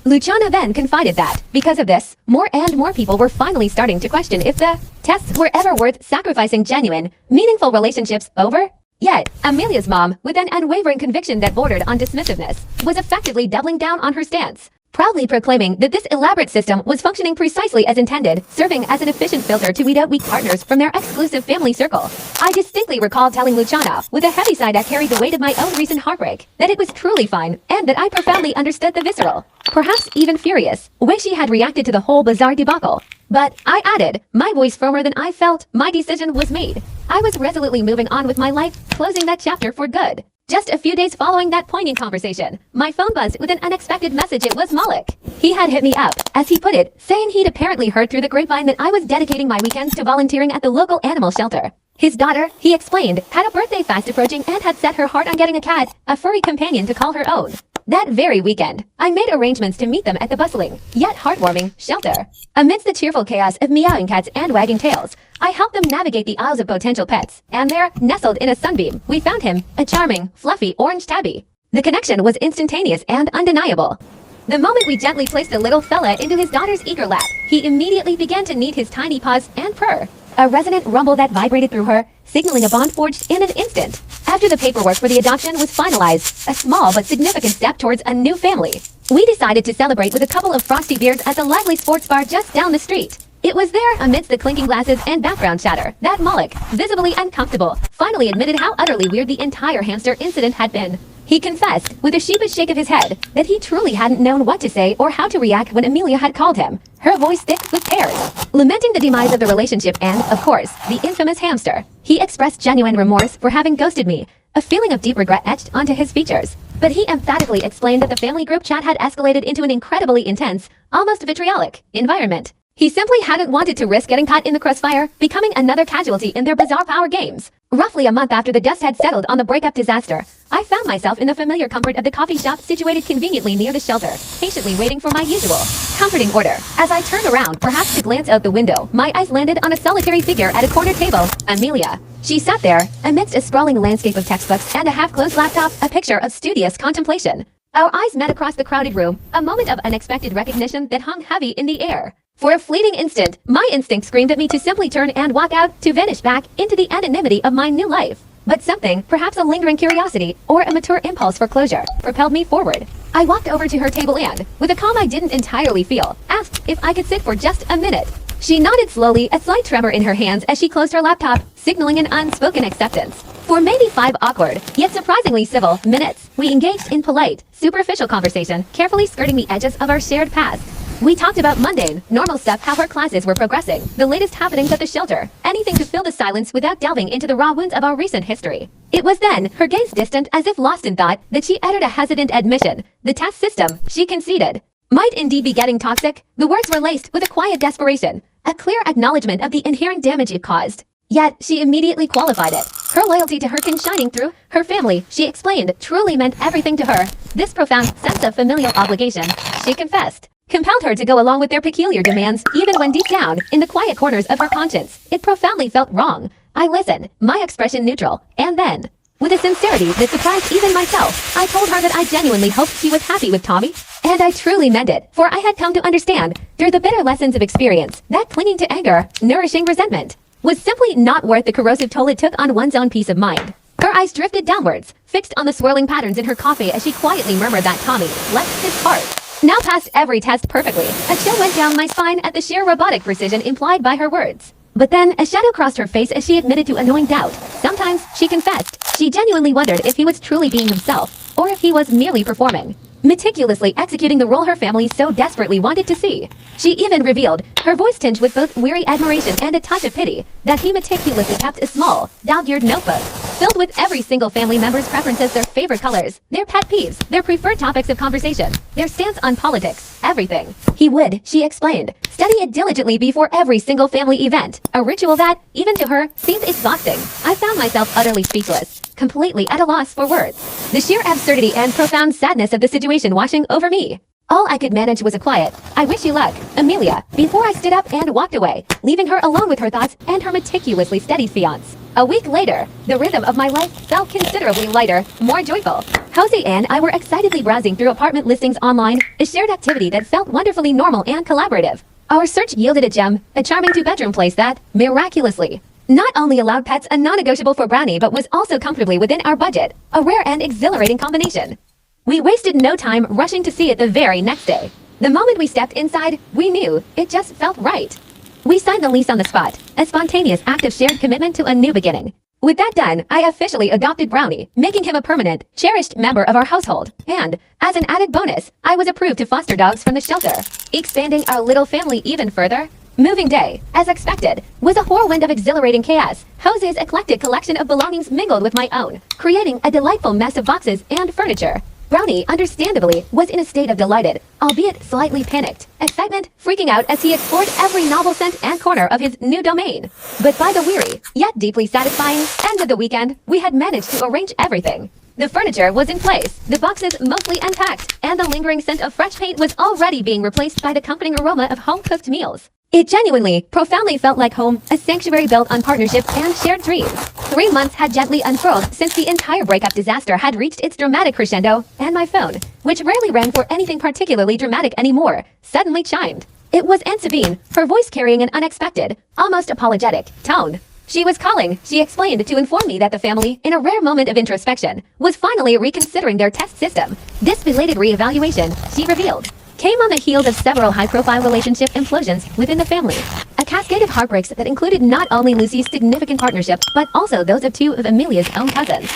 Luciana then confided that, because of this, more and more people were finally starting to question if the tests were ever worth sacrificing genuine, meaningful relationships over. Yet, Amelia's mom, with an unwavering conviction that bordered on dismissiveness, was effectively doubling down on her stance, proudly proclaiming that this elaborate system was functioning precisely as intended, serving as an efficient filter to weed out weak partners from their exclusive family circle. I distinctly recall telling Luciana, with a heavy sigh that carried the weight of my own recent heartbreak, that it was truly fine, and that I profoundly understood the visceral, perhaps even furious, way she had reacted to the whole bizarre debacle. But, I added, my voice firmer than I felt, my decision was made. I was resolutely moving on with my life, closing that chapter for good. Just a few days following that poignant conversation, my phone buzzed with an unexpected message. It was Malik. He had hit me up, as he put it, saying he'd apparently heard through the grapevine that I was dedicating my weekends to volunteering at the local animal shelter. His daughter, he explained, had a birthday fast approaching and had set her heart on getting a cat, a furry companion to call her own. That very weekend, I made arrangements to meet them at the bustling, yet heartwarming, shelter. Amidst the cheerful chaos of meowing cats and wagging tails, I helped them navigate the aisles of potential pets, and there, nestled in a sunbeam, we found him, a charming, fluffy orange tabby. The connection was instantaneous and undeniable. The moment we gently placed the little fella into his daughter's eager lap, he immediately began to knead his tiny paws and purr, a resonant rumble that vibrated through her, signaling a bond forged in an instant. After the paperwork for the adoption was finalized, a small but significant step towards a new family, we decided to celebrate with a couple of frosty beards at the lively sports bar just down the street. It was there, amidst the clinking glasses and background chatter, that Malik, visibly uncomfortable, finally admitted how utterly weird the entire hamster incident had been. He confessed, with a sheepish shake of his head, that he truly hadn't known what to say or how to react when Amelia had called him, her voice thick with tears, lamenting the demise of the relationship and, of course, the infamous hamster. He expressed genuine remorse for having ghosted me, a feeling of deep regret etched onto his features. But he emphatically explained that the family group chat had escalated into an incredibly intense, almost vitriolic, environment. He simply hadn't wanted to risk getting caught in the crossfire, becoming another casualty in their bizarre power games. Roughly a month after the dust had settled on the breakup disaster, I found myself in the familiar comfort of the coffee shop situated conveniently near the shelter, patiently waiting for my usual comforting order. As I turned around, perhaps to glance out the window, my eyes landed on a solitary figure at a corner table, Amelia. She sat there, amidst a sprawling landscape of textbooks and a half-closed laptop, a picture of studious contemplation. Our eyes met across the crowded room, a moment of unexpected recognition that hung heavy in the air. For a fleeting instant, my instinct screamed at me to simply turn and walk out, to vanish back into the anonymity of my new life. But something, perhaps a lingering curiosity, or a mature impulse for closure, propelled me forward. I walked over to her table and, with a calm I didn't entirely feel, asked if I could sit for just a minute. She nodded slowly, a slight tremor in her hands as she closed her laptop, signaling an unspoken acceptance. For maybe 5 awkward, yet surprisingly civil, minutes, we engaged in polite, superficial conversation, carefully skirting the edges of our shared past. We talked about mundane, normal stuff, how her classes were progressing, the latest happenings at the shelter, anything to fill the silence without delving into the raw wounds of our recent history. It was then, her gaze distant as if lost in thought, that she uttered a hesitant admission. The test system, she conceded, might indeed be getting toxic. The words were laced with a quiet desperation, a clear acknowledgement of the inherent damage it caused. Yet, she immediately qualified it. Her loyalty to her kin shining through. Her family, she explained, truly meant everything to her. This profound sense of familial obligation, she confessed, compelled her to go along with their peculiar demands, even when deep down, in the quiet corners of her conscience, it profoundly felt wrong. I listened, my expression neutral, and then, with a sincerity that surprised even myself, I told her that I genuinely hoped she was happy with Tommy. And I truly meant it, for I had come to understand, through the bitter lessons of experience, that clinging to anger, nourishing resentment, was simply not worth the corrosive toll it took on one's own peace of mind. Her eyes drifted downwards, fixed on the swirling patterns in her coffee as she quietly murmured that Tommy left his heart. Now passed every test perfectly. A chill went down my spine at the sheer robotic precision implied by her words. But then, a shadow crossed her face as she admitted to a knowing doubt. Sometimes, she confessed, she genuinely wondered if he was truly being himself, or if he was merely performing, meticulously executing the role her family so desperately wanted to see. She even revealed, her voice tinged with both weary admiration and a touch of pity, that he meticulously kept a small, dog-eared notebook, filled with every single family member's preferences, their favorite colors, their pet peeves, their preferred topics of conversation, their stance on politics, everything. He would, she explained, study it diligently before every single family event, a ritual that, even to her, seemed exhausting. I found myself utterly speechless, completely at a loss for words. The sheer absurdity and profound sadness of the situation washing over me. All I could manage was a quiet, "I wish you luck, Amelia," before I stood up and walked away, leaving her alone with her thoughts and her meticulously studied fiancé. A week later, the rhythm of my life felt considerably lighter, more joyful. Jose and I were excitedly browsing through apartment listings online, a shared activity that felt wonderfully normal and collaborative. Our search yielded a gem, a charming 2-bedroom place that, miraculously, not only allowed pets a non-negotiable for Brownie but was also comfortably within our budget, a rare and exhilarating combination. We wasted no time rushing to see it the very next day. The moment we stepped inside, we knew, it just felt right. We signed the lease on the spot, a spontaneous act of shared commitment to a new beginning. With that done, I officially adopted Brownie, making him a permanent, cherished member of our household. And, as an added bonus, I was approved to foster dogs from the shelter, expanding our little family even further. Moving day, as expected, was a whirlwind of exhilarating chaos. Jose's eclectic collection of belongings mingled with my own, creating a delightful mess of boxes and furniture. Brownie, understandably, was in a state of delighted, albeit slightly panicked, excitement freaking out as he explored every novel scent and corner of his new domain. But by the weary, yet deeply satisfying, end of the weekend, we had managed to arrange everything. The furniture was in place, the boxes mostly unpacked, and the lingering scent of fresh paint was already being replaced by the comforting aroma of home-cooked meals. It genuinely, profoundly felt like home, a sanctuary built on partnership and shared dreams. 3 months had gently unfurled since the entire breakup disaster had reached its dramatic crescendo, and my phone, which rarely rang for anything particularly dramatic anymore, suddenly chimed. It was Aunt Sabine, her voice carrying an unexpected, almost apologetic, tone. She was calling, she explained, to inform me that the family, in a rare moment of introspection, was finally reconsidering their test system. This belated reevaluation, she revealed, came on the heels of several high-profile relationship implosions within the family. A cascade of heartbreaks that included not only Lucy's significant partnership, but also those of 2 of Amelia's own cousins.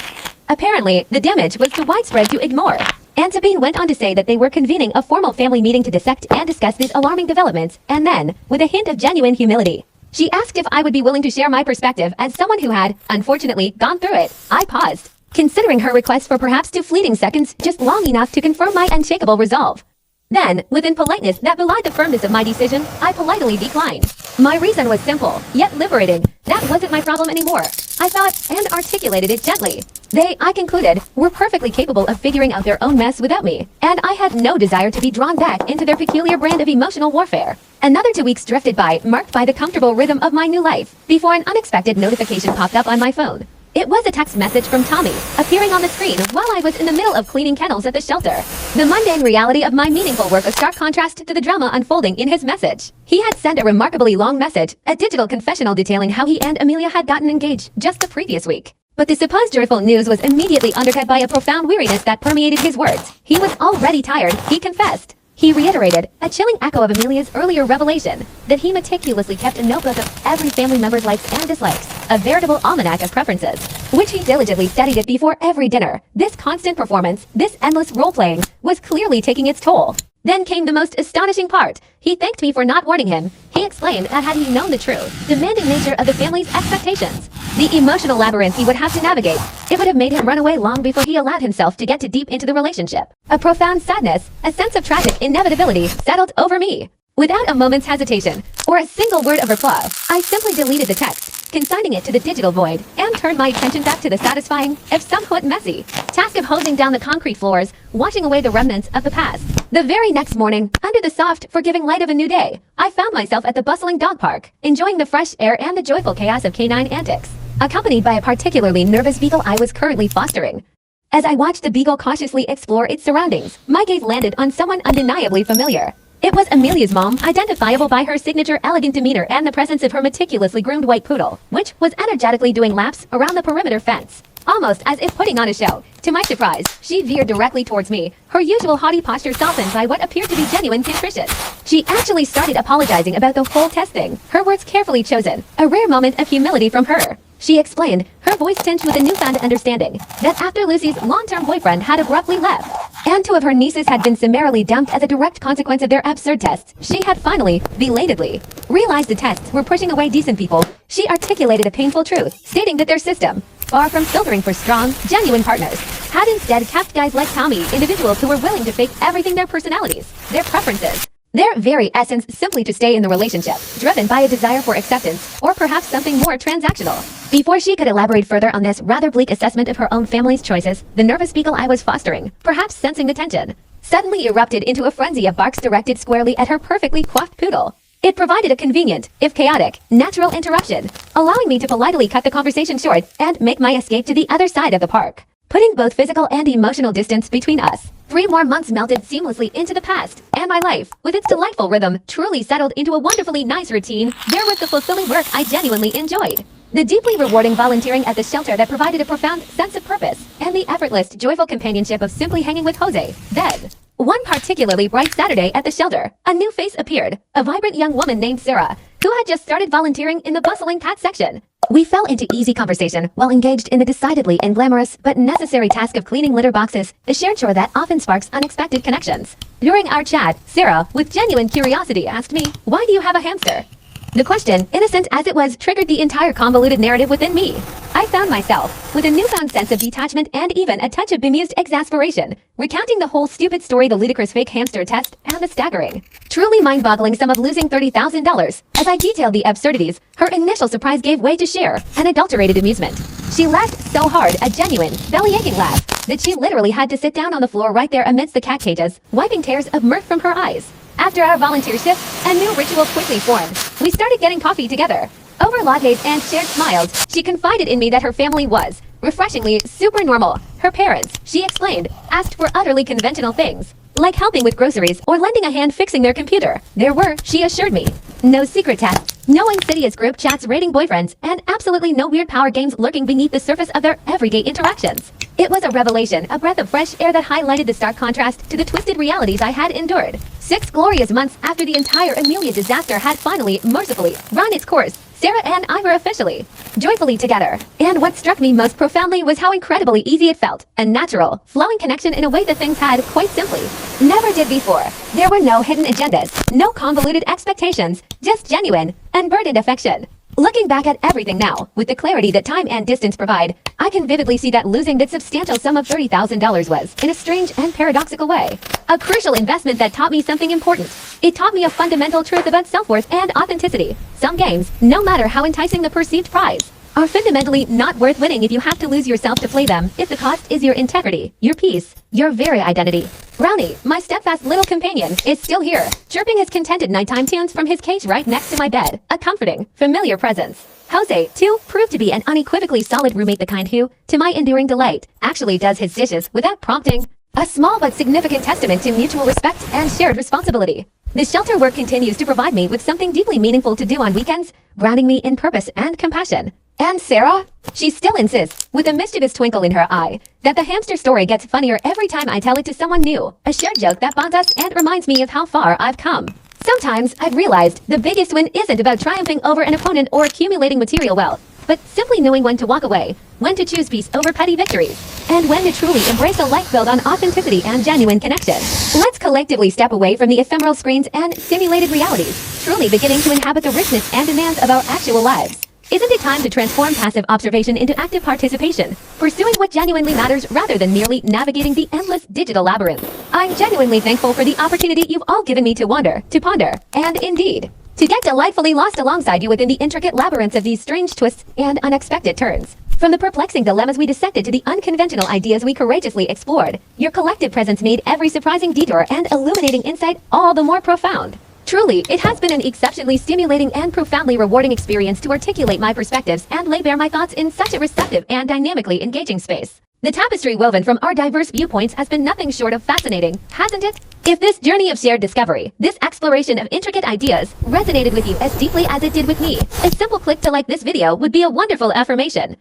Apparently, the damage was too widespread to ignore. Aunt Sabine went on to say that they were convening a formal family meeting to dissect and discuss these alarming developments, and then, with a hint of genuine humility, she asked if I would be willing to share my perspective as someone who had, unfortunately, gone through it. I paused, considering her request for perhaps 2 fleeting seconds, just long enough to confirm my unshakable resolve. Then, with impoliteness that belied the firmness of my decision, I politely declined. My reason was simple, yet liberating. That wasn't my problem anymore. I thought and articulated it gently. They, I concluded, were perfectly capable of figuring out their own mess without me, and I had no desire to be drawn back into their peculiar brand of emotional warfare. Another 2 weeks drifted by, marked by the comfortable rhythm of my new life, before an unexpected notification popped up on my phone. It was a text message from Tommy, appearing on the screen while I was in the middle of cleaning kennels at the shelter. The mundane reality of my meaningful work a stark contrast to the drama unfolding in his message. He had sent a remarkably long message, a digital confessional detailing how he and Amelia had gotten engaged just the previous week. But the supposed joyful news was immediately undercut by a profound weariness that permeated his words. He was already tired, he confessed. He reiterated, a chilling echo of Amelia's earlier revelation, that he meticulously kept a notebook of every family member's likes and dislikes, a veritable almanac of preferences, which he diligently studied it before every dinner. This constant performance, this endless role-playing, was clearly taking its toll. Then came the most astonishing part. He thanked me for not warning him. He explained that had he known the true, demanding nature of the family's expectations, the emotional labyrinth he would have to navigate, it would have made him run away long before he allowed himself to get too deep into the relationship. A profound sadness, a sense of tragic inevitability, settled over me. Without a moment's hesitation, or a single word of reply, I simply deleted the text, consigning it to the digital void, and turned my attention back to the satisfying, if somewhat messy, task of hosing down the concrete floors, washing away the remnants of the past. The very next morning, under the soft, forgiving light of a new day, I found myself at the bustling dog park, enjoying the fresh air and the joyful chaos of canine antics, accompanied by a particularly nervous beagle I was currently fostering. As I watched the beagle cautiously explore its surroundings, my gaze landed on someone undeniably familiar. It was Amelia's mom, identifiable by her signature elegant demeanor and the presence of her meticulously groomed white poodle, which was energetically doing laps around the perimeter fence, almost as if putting on a show. To my surprise, she veered directly towards me, her usual haughty posture softened by what appeared to be genuine contrition. She actually started apologizing about the whole test thing, her words carefully chosen, a rare moment of humility from her. She explained, her voice tinged with a newfound understanding, that after Lucy's long-term boyfriend had abruptly left, and 2 of her nieces had been summarily dumped as a direct consequence of their absurd tests, she had finally, belatedly, realized the tests were pushing away decent people. She articulated a painful truth, stating that their system, far from filtering for strong, genuine partners, had instead kept guys like Tommy, individuals who were willing to fake everything, their personalities, their preferences, their very essence, simply to stay in the relationship, driven by a desire for acceptance, or perhaps something more transactional. Before she could elaborate further on this rather bleak assessment of her own family's choices, the nervous beagle I was fostering, perhaps sensing the tension, suddenly erupted into a frenzy of barks directed squarely at her perfectly coiffed poodle. It provided a convenient, if chaotic, natural interruption, allowing me to politely cut the conversation short and make my escape to the other side of the park, putting both physical and emotional distance between us. 3 more months melted seamlessly into the past, and my life, with its delightful rhythm, truly settled into a wonderfully nice routine. There was the fulfilling work I genuinely enjoyed, the deeply rewarding volunteering at the shelter that provided a profound sense of purpose, and the effortless, joyful companionship of simply hanging with Jose. Then, one particularly bright Saturday at the shelter, a new face appeared, a vibrant young woman named Sarah, who had just started volunteering in the bustling cat section. We fell into easy conversation while engaged in the decidedly unglamorous but necessary task of cleaning litter boxes, a shared chore that often sparks unexpected connections. During our chat, Sarah, with genuine curiosity, asked me, "Why do you have a hamster?" The question, innocent as it was, triggered the entire convoluted narrative within me. I found myself, with a newfound sense of detachment and even a touch of bemused exasperation, recounting the whole stupid story, the ludicrous fake hamster test, and the staggering, truly mind-boggling sum of losing $30,000. As I detailed the absurdities, her initial surprise gave way to sheer, unadulterated amusement. She laughed so hard, a genuine, belly-aching laugh, that she literally had to sit down on the floor right there amidst the cat cages, wiping tears of mirth from her eyes. After our volunteer shift, a new ritual quickly formed. We started getting coffee together. Over lattes and shared smiles, she confided in me that her family was, refreshingly, super normal. Her parents, she explained, asked for utterly conventional things, like helping with groceries or lending a hand fixing their computer. There were, she assured me, no secret tests, no insidious group chats rating boyfriends, and absolutely no weird power games lurking beneath the surface of their everyday interactions. It was a revelation, a breath of fresh air that highlighted the stark contrast to the twisted realities I had endured. 6 glorious months after the entire Amelia disaster had finally, mercifully, run its course, Sarah and I were officially, joyfully together. And what struck me most profoundly was how incredibly easy it felt, a natural, flowing connection in a way that things had, quite simply, never did before. There were no hidden agendas, no convoluted expectations, just genuine, unburdened affection. Looking back at everything now, with the clarity that time and distance provide, I can vividly see that losing that substantial sum of $30,000 was, in a strange and paradoxical way, a crucial investment that taught me something important. It taught me a fundamental truth about self-worth and authenticity. Some games, no matter how enticing the perceived prize, are fundamentally not worth winning if you have to lose yourself to play them, if the cost is your integrity, your peace, your very identity. Brownie, my steadfast little companion, is still here, chirping his contented nighttime tunes from his cage right next to my bed, a comforting, familiar presence. Jose, too, proved to be an unequivocally solid roommate, the kind who, to my enduring delight, actually does his dishes without prompting. A small but significant testament to mutual respect and shared responsibility. The shelter work continues to provide me with something deeply meaningful to do on weekends, grounding me in purpose and compassion. And Sarah? She still insists, with a mischievous twinkle in her eye, that the hamster story gets funnier every time I tell it to someone new. A shared joke that bonds us and reminds me of how far I've come. Sometimes I've realized the biggest win isn't about triumphing over an opponent or accumulating material wealth, but simply knowing when to walk away, when to choose peace over petty victories, and when to truly embrace a life built on authenticity and genuine connection. Let's collectively step away from the ephemeral screens and simulated realities, truly beginning to inhabit the richness and demands of our actual lives. Isn't it time to transform passive observation into active participation, pursuing what genuinely matters rather than merely navigating the endless digital labyrinth? I'm genuinely thankful for the opportunity you've all given me to wander, to ponder, and indeed, to get delightfully lost alongside you within the intricate labyrinths of these strange twists and unexpected turns. From the perplexing dilemmas we dissected to the unconventional ideas we courageously explored, your collective presence made every surprising detour and illuminating insight all the more profound. Truly, it has been an exceptionally stimulating and profoundly rewarding experience to articulate my perspectives and lay bare my thoughts in such a receptive and dynamically engaging space. The tapestry woven from our diverse viewpoints has been nothing short of fascinating, hasn't it? If this journey of shared discovery, this exploration of intricate ideas, resonated with you as deeply as it did with me, a simple click to like this video would be a wonderful affirmation.